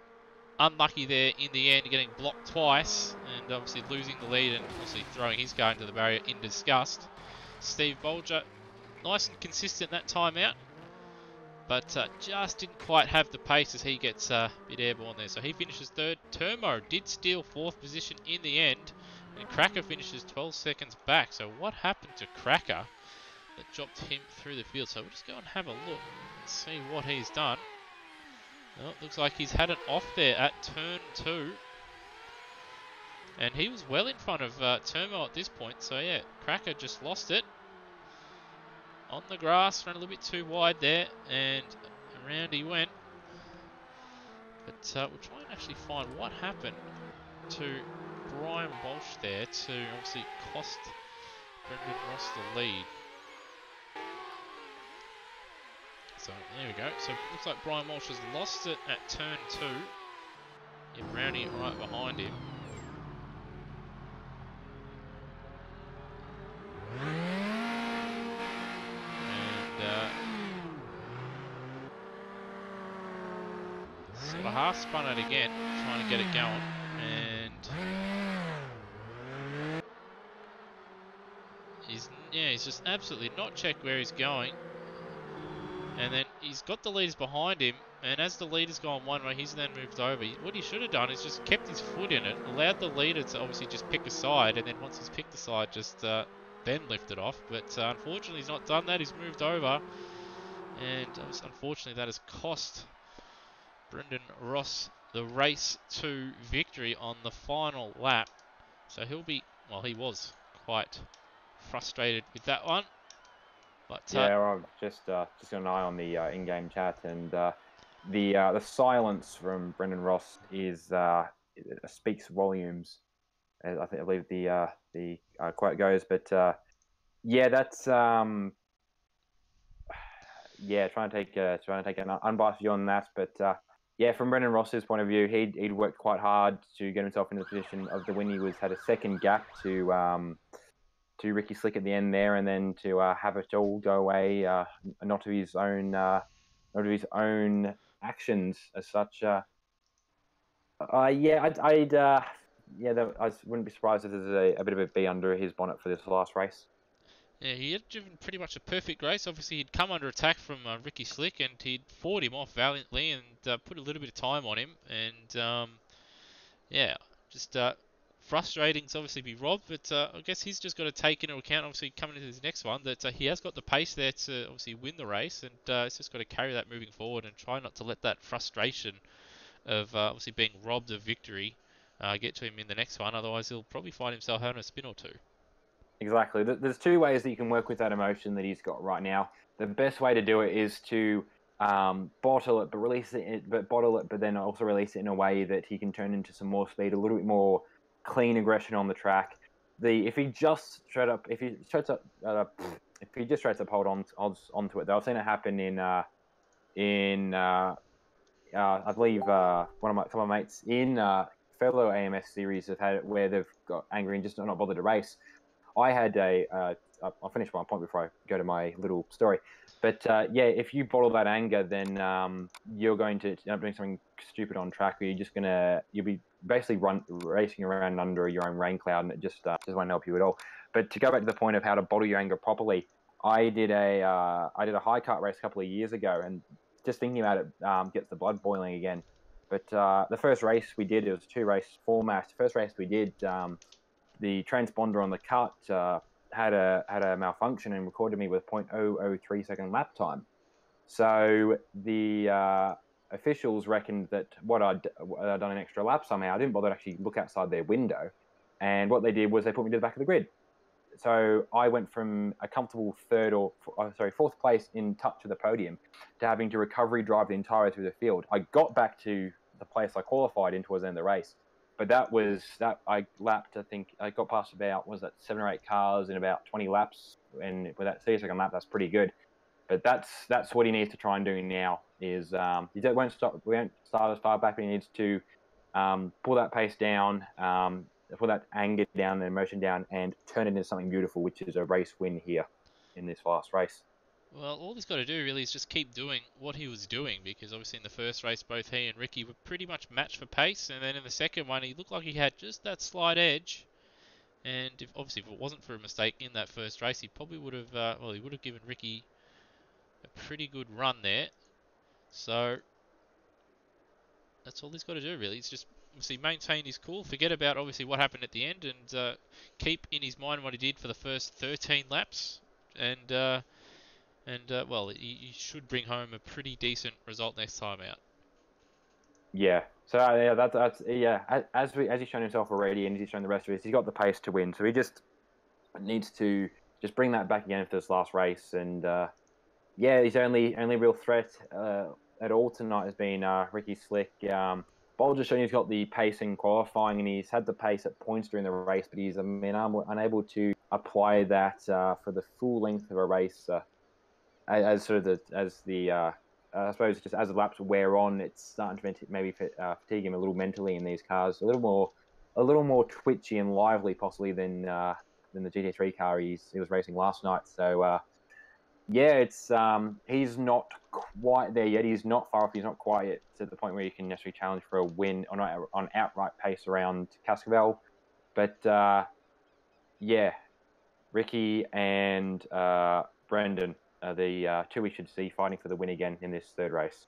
unlucky there in the end, getting blocked twice and obviously losing the lead and obviously throwing his car into the barrier in disgust. Steve Bolger, nice and consistent that time out, but just didn't quite have the pace as he gets a bit airborne there. So he finishes third. Turmo did steal fourth position in the end, and Cracker finishes 12 seconds back. So what happened to Cracker that dropped him through the field? So we'll just go and have a look and see what he's done. Well, looks like he's had it off there at turn 2. And he was well in front of Turmo at this point. So yeah, Cracker just lost it. On the grass, ran a little bit too wide there. And around he went. But we'll try and actually find what happened to Brian Walsh there to obviously cost Brendan Ross the lead. So there we go. So it looks like Brian Walsh has lost it at turn 2. Yeah, Brownie right behind him. And sort of half spun it again, trying to get it going. And he's just absolutely not checked where he's going. And then he's got the leaders behind him, and as the leader's gone one way, he's then moved over. What he should have done is just kept his foot in it, allowed the leader to obviously just pick a side, and then once he's picked the side, just then lift it off. But unfortunately, he's not done that. He's moved over, and unfortunately, that has cost Brendan Ross the race to victory on the final lap. So he was quite frustrated with that one. But yeah, I've just got an eye on the in-game chat, and the silence from Brendan Ross is speaks volumes. I believe the quote goes, but yeah, that's trying to take an unbiased view on that, but yeah, from Brendan Ross's point of view, he'd worked quite hard to get himself into the position of the win. He had a second gap to Ricky Slick at the end there, and then to have it all go away, not of his own actions as such. I wouldn't be surprised if there's a bit of a bee under his bonnet for this last race. Yeah, he had driven pretty much a perfect race. Obviously, he'd come under attack from Ricky Slick, and he'd fought him off valiantly and put a little bit of time on him. And yeah, just frustrating to obviously be robbed, but I guess he's just got to take into account, obviously coming into his next one, that he has got the pace there to obviously win the race, and he's just got to carry that moving forward and try not to let that frustration of obviously being robbed of victory get to him in the next one. Otherwise, he'll probably find himself having a spin or two. Exactly. There's two ways that you can work with that emotion that he's got right now. The best way to do it is to bottle it, but then also release it in a way that he can turn into some more speed, a little bit more clean aggression on the track. If he just straight up hold onto it, though, I've seen it happen in I believe one of my mates in fellow AMS series have had it where they've got angry and just not bothered to race. I had I'll finish my point before I go to my little story. But yeah, if you bottle that anger, then you're going to end up doing something stupid on track, where you'll be basically racing around under your own rain cloud, and it just won't help you at all. But to go back to the point of how to bottle your anger properly, I did a high kart race a couple of years ago, and just thinking about it gets the blood boiling again. But the first race we did, it was a two-race format. The first race we did, the transponder on the cut had a malfunction and recorded me with 0.003 second lap time. So the officials reckoned that I'd done an extra lap somehow. I didn't bother to actually look outside their window, and what they did was they put me to the back of the grid. So I went from a comfortable fourth place in touch of the podium to having to recovery drive the entire way through the field. I got back to the place I qualified in towards the end of the race, but that I lapped. I think I got past about was that 7 or 8 cars in about 20 laps, and with that 30 second lap, that's pretty good. But that's what he needs to try and do now. Is he won't stop. We won't start as far back. But he needs to pull that pace down, pull that anger down, the emotion down, and turn it into something beautiful, which is a race win here in this last race. Well, all he's got to do really is just keep doing what he was doing, because obviously in the first race both he and Ricky were pretty much matched for pace, and then in the second one he looked like he had just that slight edge. And if it wasn't for a mistake in that first race, he probably would have he would have given Ricky a pretty good run there. So that's all he's got to do really. He's just obviously maintain his cool, forget about obviously what happened at the end, and keep in his mind what he did for the first 13 laps, and well, he should bring home a pretty decent result next time out. Yeah. So yeah, that's yeah. As he's shown himself already, and he's shown the rest of us, he's got the pace to win. So he just needs to just bring that back again for this last race. And yeah, his only real threat at all tonight has been Ricky Slick. Bol just showing he's got the pace in qualifying, and he's had the pace at points during the race, but he's unable to apply that for the full length of a race. As sort of the I suppose just as the laps wear on, it's starting to maybe fatigue him a little mentally in these cars, a little more twitchy and lively possibly than the GT3 car he was racing last night. So yeah, it's he's not quite there yet. He's not far off. He's not quite yet to the point where you can necessarily challenge for a win on outright pace around Cascavel. But yeah, Ricky and Brendan are the two we should see fighting for the win again in this third race.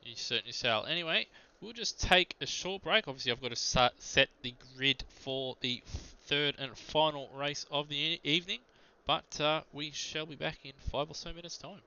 You certainly shall. Anyway, we'll just take a short break. Obviously, I've got to set the grid for the third and final race of the evening, but we shall be back in 5 or so minutes' time.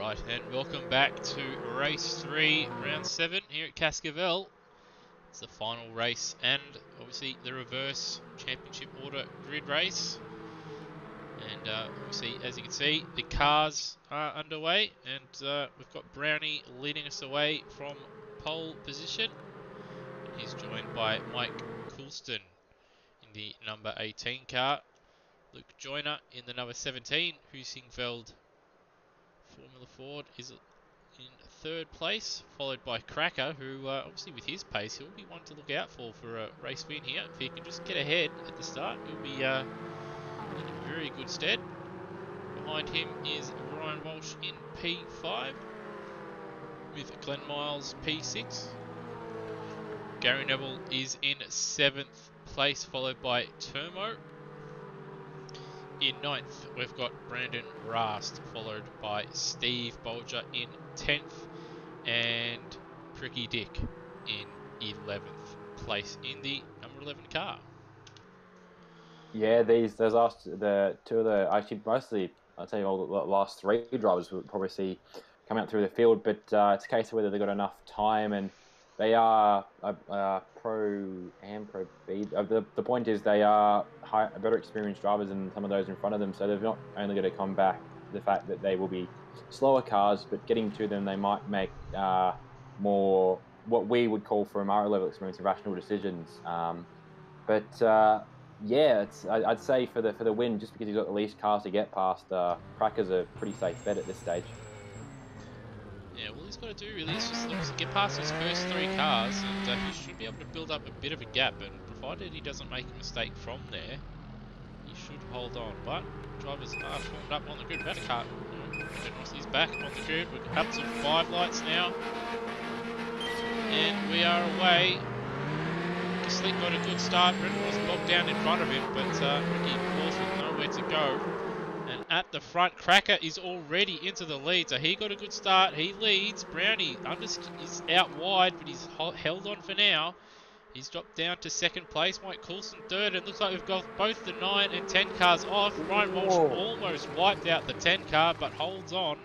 Alright, and welcome back to race 3, round 7 here at Cascavel. It's the final race and obviously the reverse championship order grid race. And obviously, as you can see, the cars are underway, and we've got Brownie leading us away from pole position. And he's joined by Mike Coulston in the number 18 car. Luke Joyner in the number 17, Husingfeld Formula Ford is in third place, followed by Cracker, who obviously with his pace, he'll be one to look out for a race win here. If he can just get ahead at the start, he'll be in very good stead. Behind him is Ryan Walsh in P5, with Glenn Miles P6. Gary Neville is in 7th place, followed by Termo. In 9th, we've got Brandon Rast, followed by Steve Bolger in 10th, and Pricky Dick in 11th place in the number 11 car. Yeah, those last the two of the actually mostly I'd say all the last three drivers we'll probably see come out through the field, but it's a case of whether they've got enough time, and they are pro and pro B. The point is they are better experienced drivers than some of those in front of them, so they've not only got to come back to the fact that they will be slower cars, but getting to them they might make more what we would call from our level experience rational decisions. But yeah, I'd say for the win, just because he's got the least cars to get past, Cracker's a pretty safe bet at this stage. Yeah, all he's got to do really is just obviously get past his first 3 cars, and he should be able to build up a bit of a gap, and provided he doesn't make a mistake from there, he should hold on. But drivers are formed up on the grid. About a car, he's back on the grid. We're up to 5 lights now, and we are away. Slick got a good start. Brendan was bogged down in front of him, but Ricky Paul's with nowhere to go. And at the front, Cracker is already into the lead, so he got a good start. He leads. Brownie is out wide, but he's held on for now. He's dropped down to 2nd place. Mike Coulson 3rd, and looks like we've got both the 9 and 10 cars off. Ryan Walsh almost wiped out the 10 car, but holds on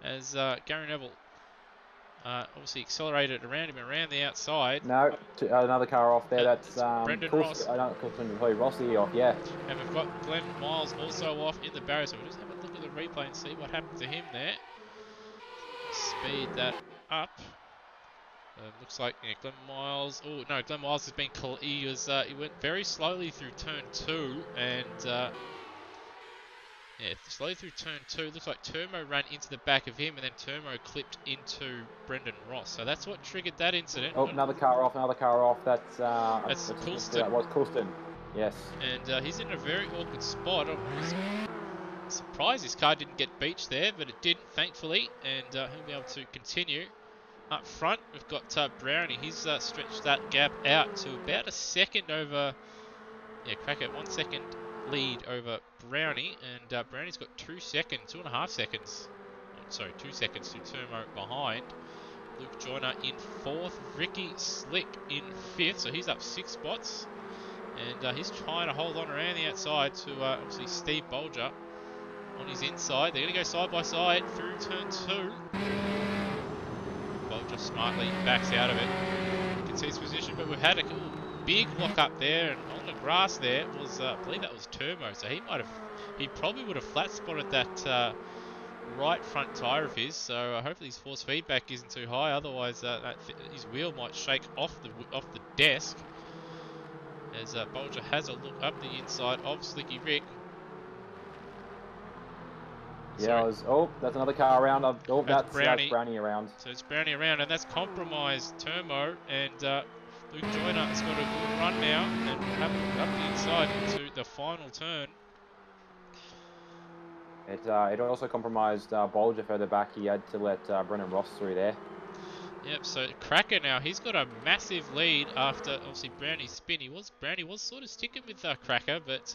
as Gary Neville obviously accelerated around him around the outside. No, another car off there. That's Brendan Ross. Coulson, probably Rossi off, yeah. And we've got Glenn Miles also off in the barrier, so we'll just have a look at the replay and see what happened to him there. Speed that up. Looks like Glenn Miles. Oh no, Glenn Miles has been. He went very slowly through turn 2, and slowly through turn 2. Looks like Termo ran into the back of him, and then Termo clipped into Brendan Ross. So that's what triggered that incident. Oh, another car off. That's Coulston. That was Coulston. Yes. And he's in a very awkward spot. I was surprised his car didn't get beached there, but it didn't, thankfully, and he'll be able to continue. Up front, we've got Brownie. He's stretched that gap out to about a second over. Yeah, Cracker, 1 second lead over Brownie, and Brownie's got 2 seconds, 2.5 seconds. Oh, sorry, 2 seconds to Termo behind. Luke Joyner in 4th, Ricky Slick in 5th, so he's up 6 spots. And he's trying to hold on around the outside to obviously Steve Bolger on his inside. They're going to go side by side through turn 2. Bolger smartly backs out of it. You can see his position, but we've had a big lock up there, and on the grass there was, I believe that was Termo, so he probably would have flat spotted that right front tyre of his, so hopefully his force feedback isn't too high, otherwise his wheel might shake off the desk. As Bolger has a look up the inside of Slicky Rick. Yeah, that's another car around. That's Brownie around. So it's Brownie around, and that's compromised Termo, and Luke Joyner has got a good run now, and we'll have a look up the inside into the final turn. It also compromised Bolger further back. He had to let Brendan Ross through there. Yep, so Cracker now, he's got a massive lead after obviously Brownie's spin. Brownie was sort of sticking with Cracker, but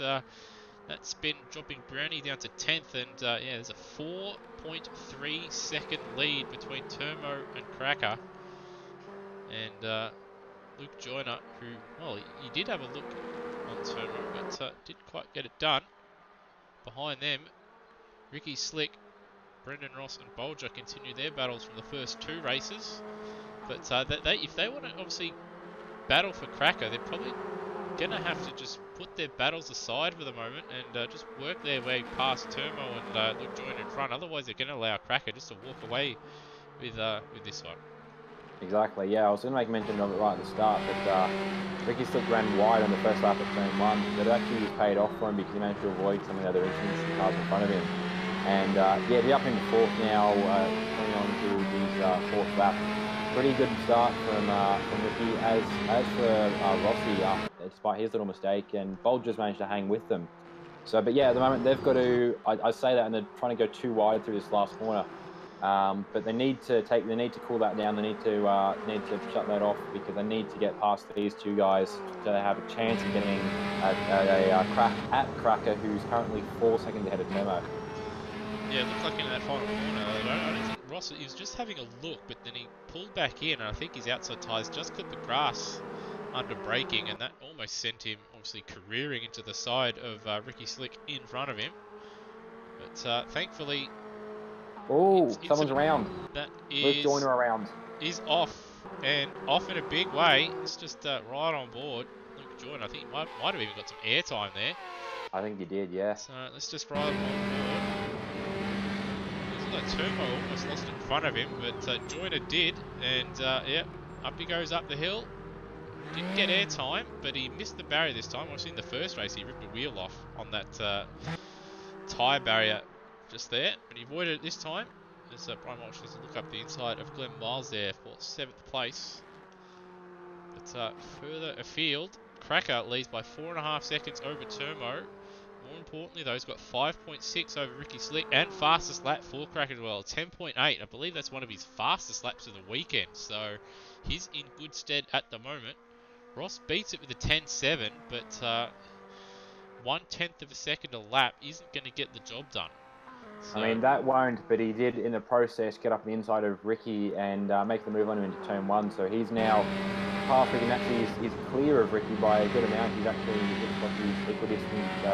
that spin dropping Brownie down to 10th, and yeah, there's a 4.3 second lead between Termo and Cracker. And Luke Joyner, who, well, he did have a look on Termo, but didn't quite get it done. Behind them, Ricky Slick Brendan Ross and Bolger continue their battles from the first 2 races. But if they want to obviously battle for Cracker, they're probably going to have to just put their battles aside for the moment and just work their way past Turmo and look join in front. Otherwise, they're going to allow Cracker just to walk away with this one. Exactly, yeah. I was going to make mention of it right at the start, but Ricky Slick ran wide on the first lap at turn 1. That actually was paid off for him because he managed to avoid some of the other incidents in cars in front of him. And yeah, he's up in the 4th now, coming on to his 4th lap. Pretty good start from Ricky. As for Rossi, despite his little mistake, and Bolger's managed to hang with them. So, but yeah, at the moment they've got to. I say that, and they're trying to go too wide through this last corner. But they need to cool that down. They need to shut that off because they need to get past these 2 guys to have a chance of getting a crack at Cracker, who's currently 4 seconds ahead of Turmo. Yeah, it looked like in that final corner. I don't think Ross, he was just having a look, but then he pulled back in, and I think his outside tyres just clipped the grass under braking, and that almost sent him obviously careering into the side of Ricky Slick in front of him. But thankfully, Oh, someone's around. That Luke Joyner around. Is off, and off in a big way. It's just right on board. Luke Joyner, I think he might have even got some airtime there. I think he did, yeah. So let's just ride on board. Looks like Turbo almost lost it in front of him, but Joyner did, and yeah, up he goes up the hill. Didn't get airtime, but he missed the barrier this time. Obviously in the first race he ripped a wheel off on that tyre barrier just there, but he avoided it this time. As Brian Walsh does a look up the inside of Glenn Miles there for 7th place. But further afield, Cracker leads by 4.5 seconds over Turmo. More importantly, though, he's got 5.6 over Ricky Slick and fastest lap for Cracker as well, 10.8. I believe that's one of his fastest laps of the weekend, so he's in good stead at the moment. Ross beats it with a 10.7, but 1/10 of a second a lap isn't going to get the job done. So, I mean, that won't, but he did in the process get up the inside of Ricky and make the move on him into turn 1. So he's now past Ricky, and actually he's clear of Ricky by a good amount. He's actually looks like he's equidistant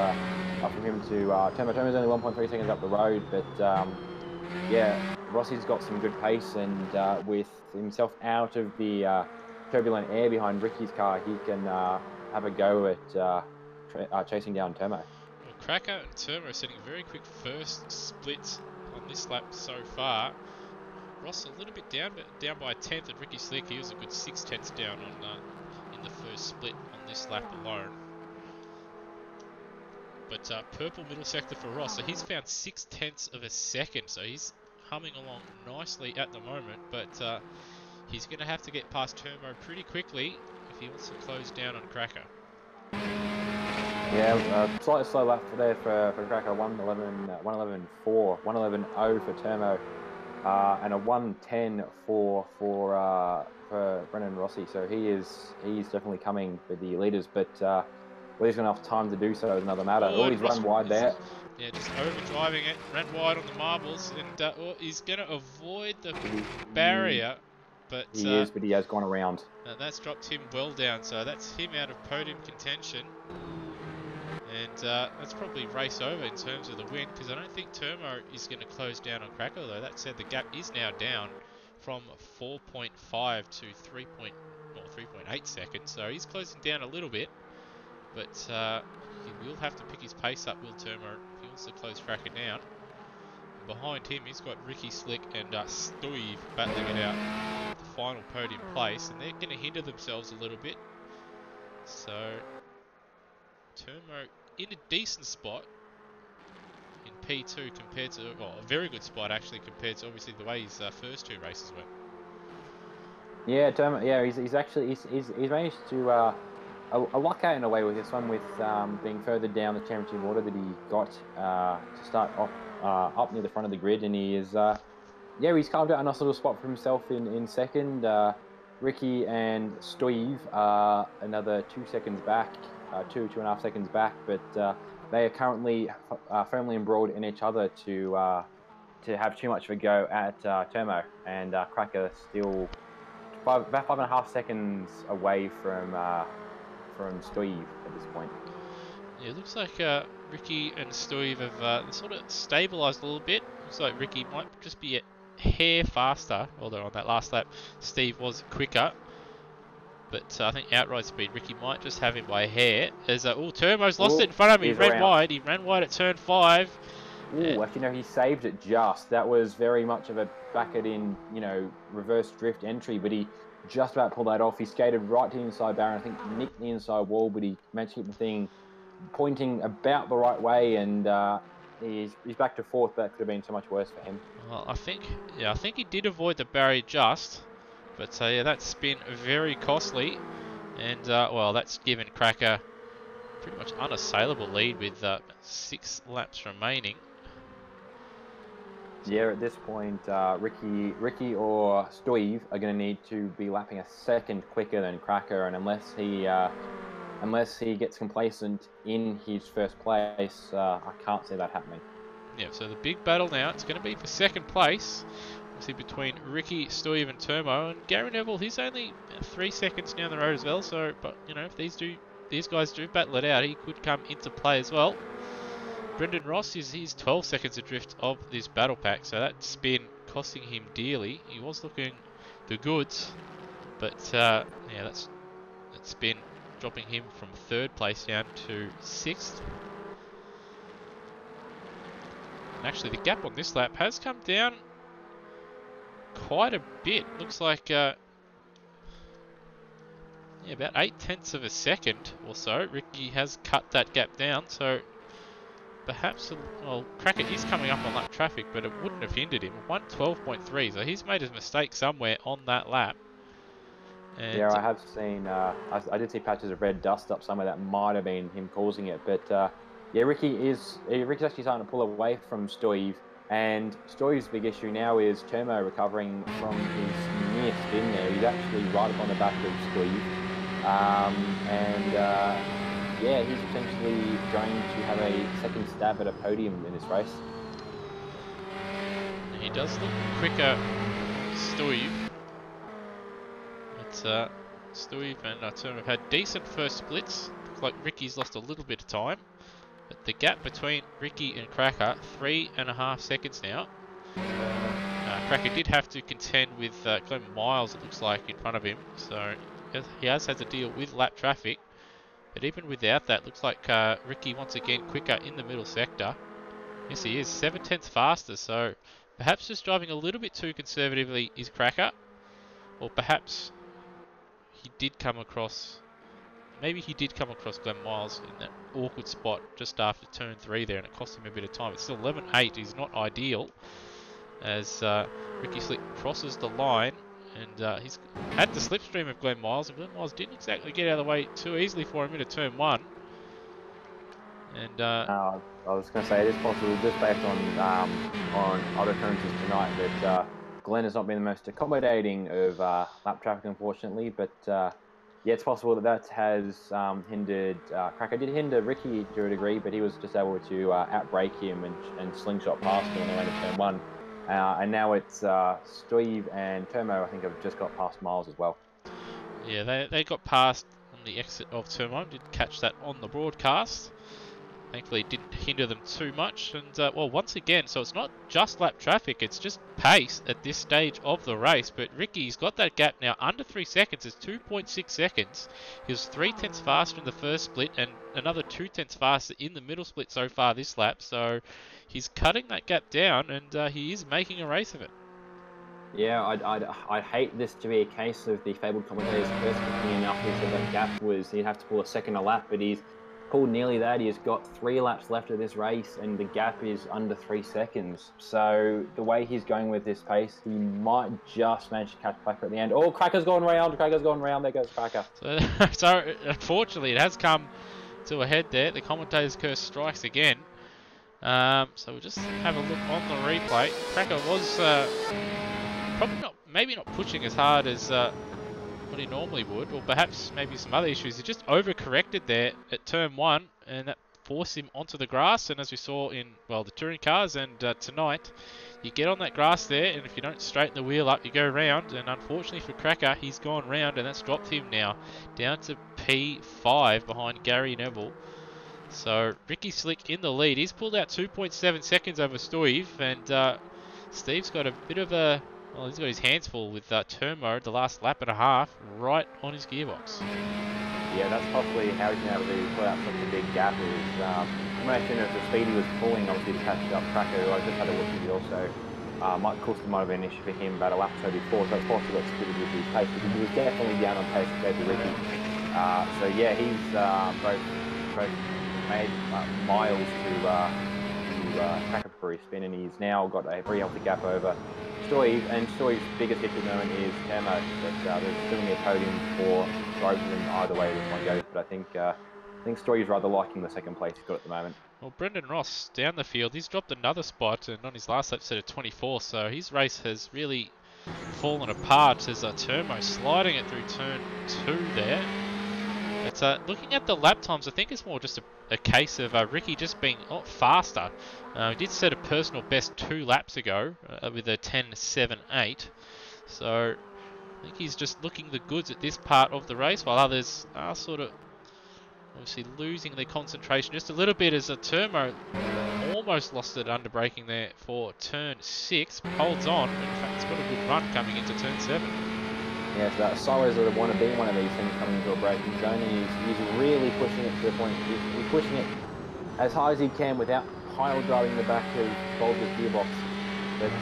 up from him to Turmo. Turmo's only 1.3 seconds up the road, but yeah, Rossi's got some good pace, and with himself out of the turbulent air behind Ricky's car, he can have a go at chasing down Turmo. Well, Cracker and Turmo setting very quick first splits on this lap so far. Ross a little bit down, but down by a 1/10, and Ricky Slick, he was a good 6/10 down on in the first split on this lap alone. But purple middle sector for Ross, so he's found 6/10 of a second, so he's humming along nicely at the moment, but he's going to have to get past Turmo pretty quickly if he wants to close down on Cracker. Yeah, slightly slow lap there for Cracker, 1:11.4, 1:11.0 for Turmo, and a 1:10 for Brendan Rossi. So he's definitely coming with the leaders, but whether he's got enough time to do so is another matter. Oh, he's run wide there. Yeah, just overdriving it, ran wide on the marbles, and he's going to avoid the barrier. But he is, but he has gone around. That's dropped him well down, so that's him out of podium contention. And that's probably race over in terms of the win, because I don't think Turmo is going to close down on Cracker, though. That said, the gap is now down from 4.5 to 3.8 seconds, so he's closing down a little bit. But he will have to pick his pace up, will Turmo, if he wants to close Cracker down. And behind him, he's got Ricky Slick and Steve battling it out the final podium place, and they're going to hinder themselves a little bit. So Turmo in a decent spot in P2 compared to, well, a very good spot actually compared to obviously the way his first 2 races went. Yeah, Turmo. Yeah, he's managed to luck out in a way with this one, with being further down the championship order that he got to start off up near the front of the grid, and he is yeah, he's carved out a nice little spot for himself in second. Ricky and Steve are another 2 seconds back. 2.5 seconds back, but they are currently firmly embroiled in each other to have too much of a go at Turmo, and Cracker still about 5.5 seconds away from Steve at this point. Yeah, it looks like Ricky and Steve have sort of stabilised a little bit. Looks like Ricky might just be a hair faster, although on that last lap Steve was quicker. But I think outright speed, Ricky might just have him by a hair. There's Turbo's lost it in front of me. He's Ran around. wide. He ran wide at turn 5. Ooh, actually, no, he saved it just. That was very much of a back it in, reverse drift entry, but he just about pulled that off. He skated right to the inside barrier, I think nicked the inside wall, but he managed to keep the thing pointing about the right way, and he's back to 4th. That could have been so much worse for him. Well, I think he did avoid the barrier just, but yeah, that's been very costly, and well, that's given Cracker pretty much unassailable lead with 6 laps remaining. Yeah, at this point, Ricky or Steve are going to need to be lapping a second quicker than Cracker, and unless he gets complacent in his first place, I can't see that happening. Yeah, so the big battle now, it's going to be for second place. See between Ricky, Steve, and Turbo, and Gary Neville. He's only 3 seconds down the road as well. So, but if these guys do battle it out, he could come into play as well. Brendan Ross he's 12 seconds adrift of this battle pack, so that's been costing him dearly. He was looking the goods, but yeah, that's been dropping him from 3rd place down to 6th. And actually, the gap on this lap has come down quite a bit. Looks like about 0.8 of a second or so. Ricky has cut that gap down, so perhaps, Cracker is coming up on lap traffic, but it wouldn't have hindered him. 1:12.3, so he's made a mistake somewhere on that lap. And yeah, I have seen, I did see patches of red dust up somewhere. That might have been him causing it, but yeah, Ricky's actually starting to pull away from Steve, and Steve's big issue now is Turmo recovering from his near spin there. He's actually right up on the back of Steve, yeah, he's potentially going to have a second stab at a podium in this race. He does look quicker, Steve. But Steve and Turner have had decent first splits. Looks like Ricky's lost a little bit of time. But the gap between Ricky and Cracker, 3.5 seconds now. Cracker did have to contend with Glenn Miles, it looks like, in front of him. So he has had to deal with lap traffic. But even without that, looks like Ricky once again quicker in the middle sector. Yes, he is 7/10 faster. So perhaps just driving a little bit too conservatively is Cracker. Or perhaps he did come across... Maybe he did come across Glenn Miles in that awkward spot just after turn 3 there, and it cost him a bit of time. It's still 11.8 is not ideal, as Ricky Slick crosses the line, and he's had the slipstream of Glenn Miles, and Glenn Miles didn't exactly get out of the way too easily for him into turn 1. And I was going to say, it is possible, just based on other occurrences tonight, that Glenn has not been the most accommodating of lap traffic, unfortunately, but yeah, it's possible that has hindered Cracker. Did hinder Ricky to a degree, but he was just able to outbrake him and slingshot past him when they went to turn 1. And now it's Steve and Turmo, I think, have just got past Miles as well. Yeah, they got past on the exit of turn 1. Didn't catch that on the broadcast. Thankfully, it didn't hinder them too much. And, well, once again, so it's not just lap traffic, it's just pace at this stage of the race. But Ricky's got that gap now under 3 seconds. It's 2.6 seconds. He was 0.3 faster in the first split and another 0.2 faster in the middle split so far this lap. So he's cutting that gap down, and he is making a race of it. Yeah, I'd hate this to be a case of the fabled commentators first picking enough. He said that gap was, he'd have to pull a second a lap, but he's pulled nearly that. He's got 3 laps left of this race, and the gap is under 3 seconds. So the way he's going with this pace, he might just manage to catch Cracker at the end. Oh, Cracker's gone round. Cracker's gone round. There goes Cracker. So unfortunately, it has come to a head there. The commentator's curse strikes again. So we'll just have a look on the replay. Cracker was maybe not pushing as hard as what he normally would, or perhaps maybe some other issues. He just overcorrected there at turn 1, and that forced him onto the grass. And as we saw in, well, the touring cars and tonight, you get on that grass there, and if you don't straighten the wheel up, you go round. And unfortunately for Cracker, he's gone round, and that's dropped him now down to P5 behind Gary Neville. So Ricky Slick in the lead. He's pulled out 2.7 seconds over Stoiv, and Steve's got a bit of a... Well, he's got his hands full with turn mode, the last lap and a half, right on his gearbox. Yeah, that's possibly how he's been able to put out such a big gap. Is a combination of the speed he was pulling, obviously, to catch up Cracker, who I just had a look at also. Mike Coulson might have been an issue for him about a lap or so before, so it's possible got split with his pace, because he was definitely down on pace compared to Ricky. So yeah, he's both made miles to Cracker for his spin, and he's now got a very healthy gap over Stoiv, and Stoiv's biggest hit at the moment is Termo, but there's still going to be a podium for both of them either way this one goes, but I think Stoiv's rather liking the second place he's got at the moment. Well, Brendan Ross down the field, he's dropped another spot, and on his last lap set of 24, so his race has really fallen apart as Termo sliding it through turn 2 there. But looking at the lap times, I think it's more just a case of Ricky just being a lot faster. He did set a personal best 2 laps ago with a 10.78. So I think he's just looking the goods at this part of the race, while others are sort of obviously losing their concentration just a little bit, as Turmo almost lost it under braking there for turn 6. Holds on, but in fact it's got a good run coming into turn 7. Yeah, so that silos that want to be one of these things coming into a braking zone, and he's really pushing it to the point. He's pushing it as high as he can without pile driving the back of Bolger's gearbox. But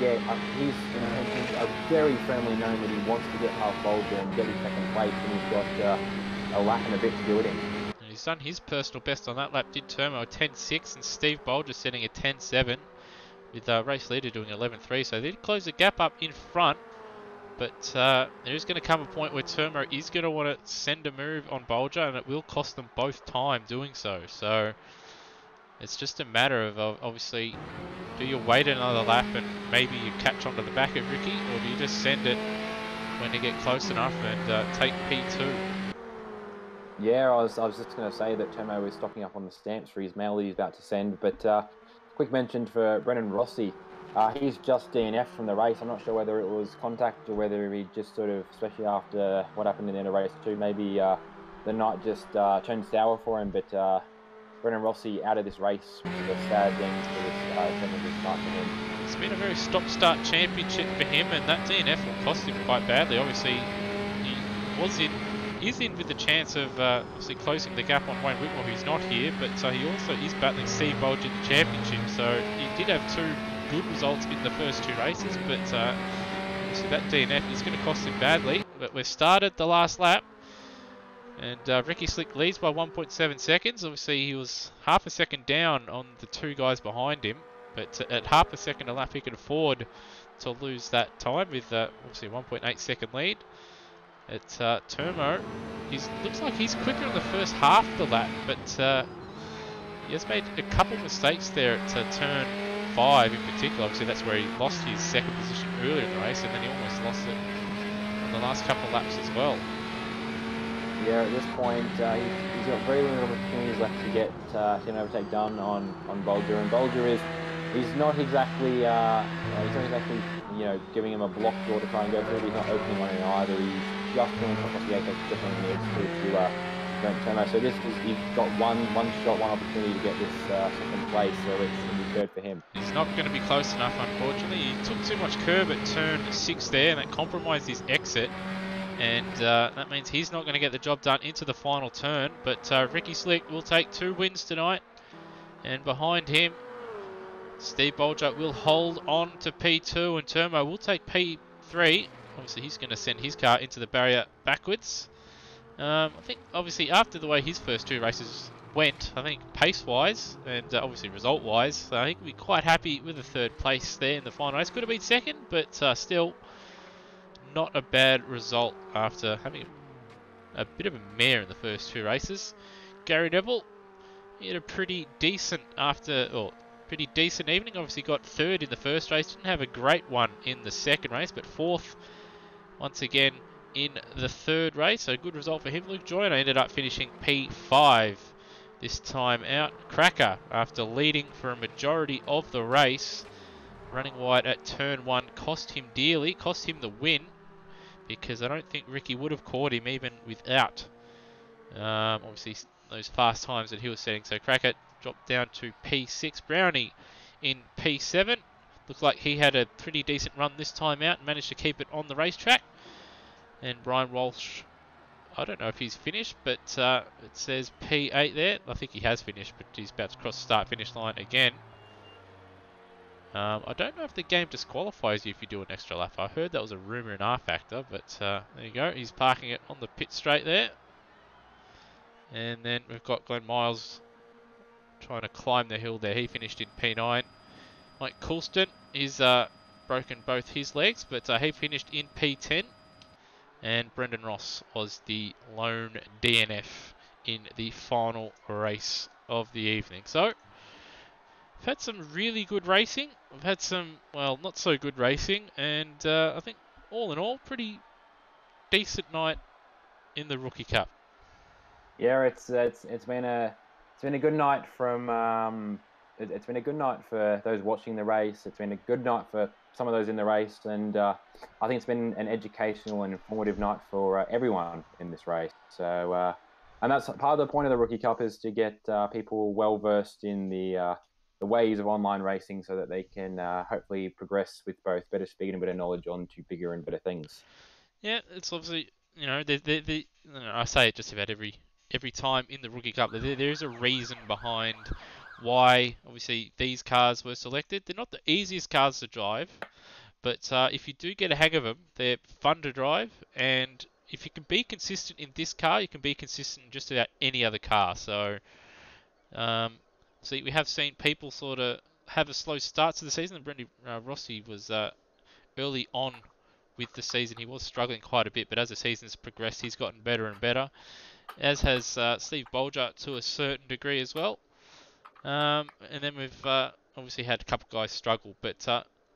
yeah, his intentions are very firmly known that he wants to get past Bolger and get his second place, and he's got a lap and a bit to do it in. And he's done his personal best on that lap, did Turmo a 10.6, and Steve Bolger setting a 10.7, with race leader doing 11.3. So they did close the gap up in front. But there is going to come a point where Turmo is going to want to send a move on Bolger, and it will cost them both time doing so. So it's just a matter of obviously, do you wait another lap and maybe you catch onto the back of Ricky, or do you just send it when you get close enough and take P2? Yeah, I was just going to say that Turmo was stocking up on the stamps for his mail that he's about to send, but quick mention for Brennan Rossi. He's just DNF from the race. I'm not sure whether it was contact or whether he just sort of, especially after what happened in the end of race 2, maybe the night just turned sour for him. But Brennan Rossi out of this race with a sad end for this technical start for him. It's been a very stop-start championship for him, and that DNF will cost him quite badly. Obviously, he is in with the chance of obviously closing the gap on Wayne Whitmore, who's not here, but he also is battling Steve Bolger in the championship. So he did have 2 good results in the first 2 races, but obviously that DNF is going to cost him badly. But we've started the last lap, and Ricky Slick leads by 1.7 seconds. Obviously he was half a second down on the 2 guys behind him, but at half a second a lap he could afford to lose that time with obviously a 1.8 second lead. At Turmo, looks like he's quicker in the first half of the lap, but he has made a couple mistakes there at turn 5 in particular. Obviously that's where he lost his second position earlier in the race, and then he almost lost it on the last couple of laps as well. Yeah, at this point he's got very limited opportunities left to get an overtake done on Bolger, and Bolger he's not exactly giving him a block door to try and go through. He's not opening on it either. He's just going across the apex, just on the edge to Brent Turmo. So he's got one shot, one opportunity to get this second place, so it's going to be third for him. He's not going to be close enough, unfortunately. He took too much curb at turn 6 there, and that compromised his exit. And that means he's not going to get the job done into the final turn. But Ricky Slick will take 2 wins tonight, and behind him Steve Bolger will hold on to P2, and Turmo will take P3. Obviously he's going to send his car into the barrier backwards. I think obviously after the way his first 2 races went, I think pace-wise and obviously result-wise, I think we'll be quite happy with the 3rd place there in the final race. Could have been 2nd, but still not a bad result after having a bit of a mare in the first 2 races. Gary Neville, he had a pretty decent evening. Obviously got 3rd in the first race. Didn't have a great one in the second race, but 4th once again in the 3rd race. So good result for him. Luke Joyner ended up finishing P5 this time out. Cracker, after leading for a majority of the race, running wide at turn 1, cost him dearly. Cost him the win, because I don't think Ricky would have caught him even without obviously those fast times that he was setting. So Crackett dropped down to P6. Brownie in P7. Looked like he had a pretty decent run this time out and managed to keep it on the racetrack. And Brian Walsh, I don't know if he's finished, but it says P8 there. I think he has finished, but he's about to cross the start-finish line again. I don't know if the game disqualifies you if you do an extra lap. I heard that was a rumour in R Factor, but there you go. He's parking it on the pit straight there. And then we've got Glenn Miles trying to climb the hill there. He finished in P9. Mike Coulston is broken both his legs, but he finished in P10. And Brendan Ross was the lone DNF in the final race of the evening. So, we've had some really good racing. We've had some, well, not so good racing. And I think, all in all, pretty decent night in the Rookie Cup. Yeah, it's been a good night it's been a good night for those watching the race. It's been a good night for some of those in the race, and I think it's been an educational and informative night for everyone in this race. So, and that's part of the point of the Rookie Cup, is to get people well versed in the ways of online racing, so that they can hopefully progress with both better speed and better knowledge onto bigger and better things. Yeah, it's obviously, I say it just about every time in the Rookie Cup. There is a reason behind why, obviously, these cars were selected. They're not the easiest cars to drive, but if you do get a hang of them, they're fun to drive. And if you can be consistent in this car, you can be consistent in just about any other car. So, see, we have seen people sort of have a slow start to the season. And Brendan Rossi was early on with the season. He was struggling quite a bit, but as the season's progressed, he's gotten better and better. As has Steve Bolger to a certain degree as well. And then we've obviously had a couple guys struggle, but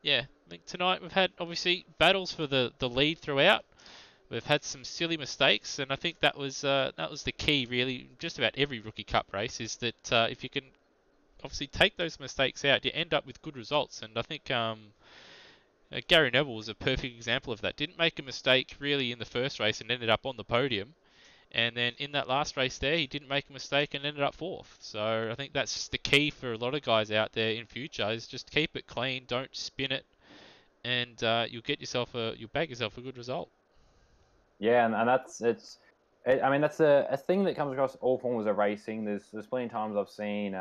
yeah, I think tonight we've had obviously battles for the lead throughout. We've had some silly mistakes, and I think that was the key really. Just about every Rookie Cup race is that if you can obviously take those mistakes out, you end up with good results. And I think Gary Neville was a perfect example of that. Didn't make a mistake really in the first race and ended up on the podium. And then in that last race there, he didn't make a mistake and ended up fourth. So I think that's the key for a lot of guys out there in future, is just keep it clean, don't spin it, and you'll bag yourself a good result. Yeah, and I mean, that's a thing that comes across all forms of racing. There's plenty of times I've seen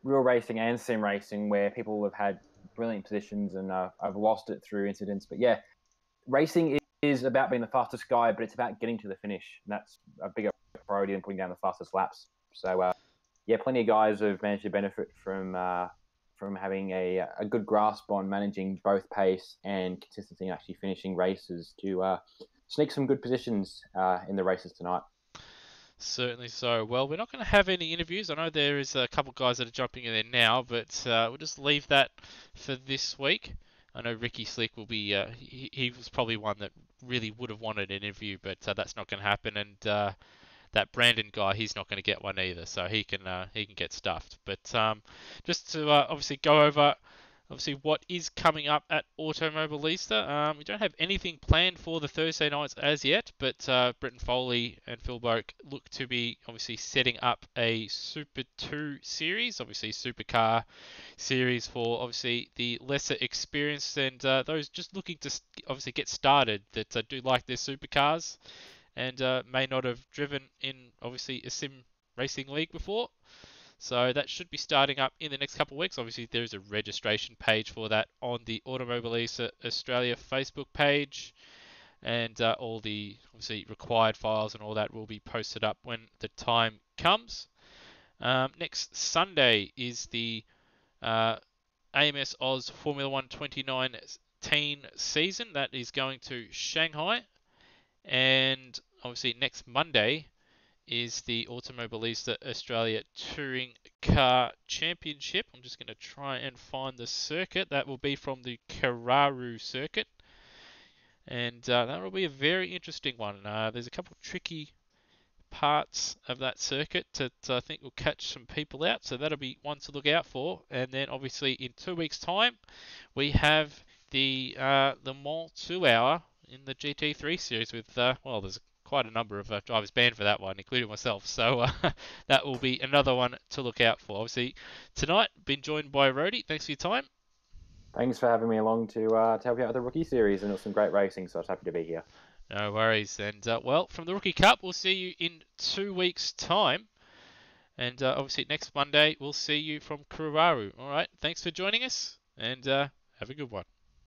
real racing and sim racing where people have had brilliant positions and I've lost it through incidents. But yeah, racing is about being the fastest guy, but it's about getting to the finish. And that's a bigger priority than putting down the fastest laps. So yeah, plenty of guys have managed to benefit from having a good grasp on managing both pace and consistency and actually finishing races to sneak some good positions in the races tonight. Certainly so. Well, we're not going to have any interviews. I know there is a couple of guys that are jumping in there now, but we'll just leave that for this week. I know Ricky Slick will be. He was probably one that really would have wanted an interview, but that's not going to happen. And that Brandon guy, he's not going to get one either, so he can get stuffed. But just to obviously go over obviously what is coming up at Automobilista. We don't have anything planned for the Thursday nights as yet, but Bretton Foley and Phil Boak look to be obviously setting up a Super 2 series, obviously Supercar series for obviously the lesser experienced and those just looking to obviously get started that do like their supercars and may not have driven in obviously a sim racing league before. So that should be starting up in the next couple of weeks. Obviously, there's a registration page for that on the Automobilista Australia Facebook page, and all the obviously required files and all that will be posted up when the time comes. Next Sunday is the AMS Oz Formula One 2019 season. That is going to Shanghai, and obviously next Monday is the Automobilista Australia Touring Car Championship. I'm just going to try and find the circuit. That will be from the Kararu circuit. And that will be a very interesting one. There's a couple of tricky parts of that circuit that I think will catch some people out. So that'll be one to look out for. And then obviously in 2 weeks' time, we have the Le Mans 2 Hour in the GT3 series with, well, there's quite a number of drivers banned for that one, including myself. So that will be another one to look out for. Obviously, tonight, been joined by Rody. Thanks for your time. Thanks for having me along to help you out with the rookie series, and it was some great racing. So I was happy to be here. No worries. And well, from the Rookie Cup, we'll see you in 2 weeks' time. And obviously, next Monday, we'll see you from Kuruwaru. All right. Thanks for joining us, and have a good one.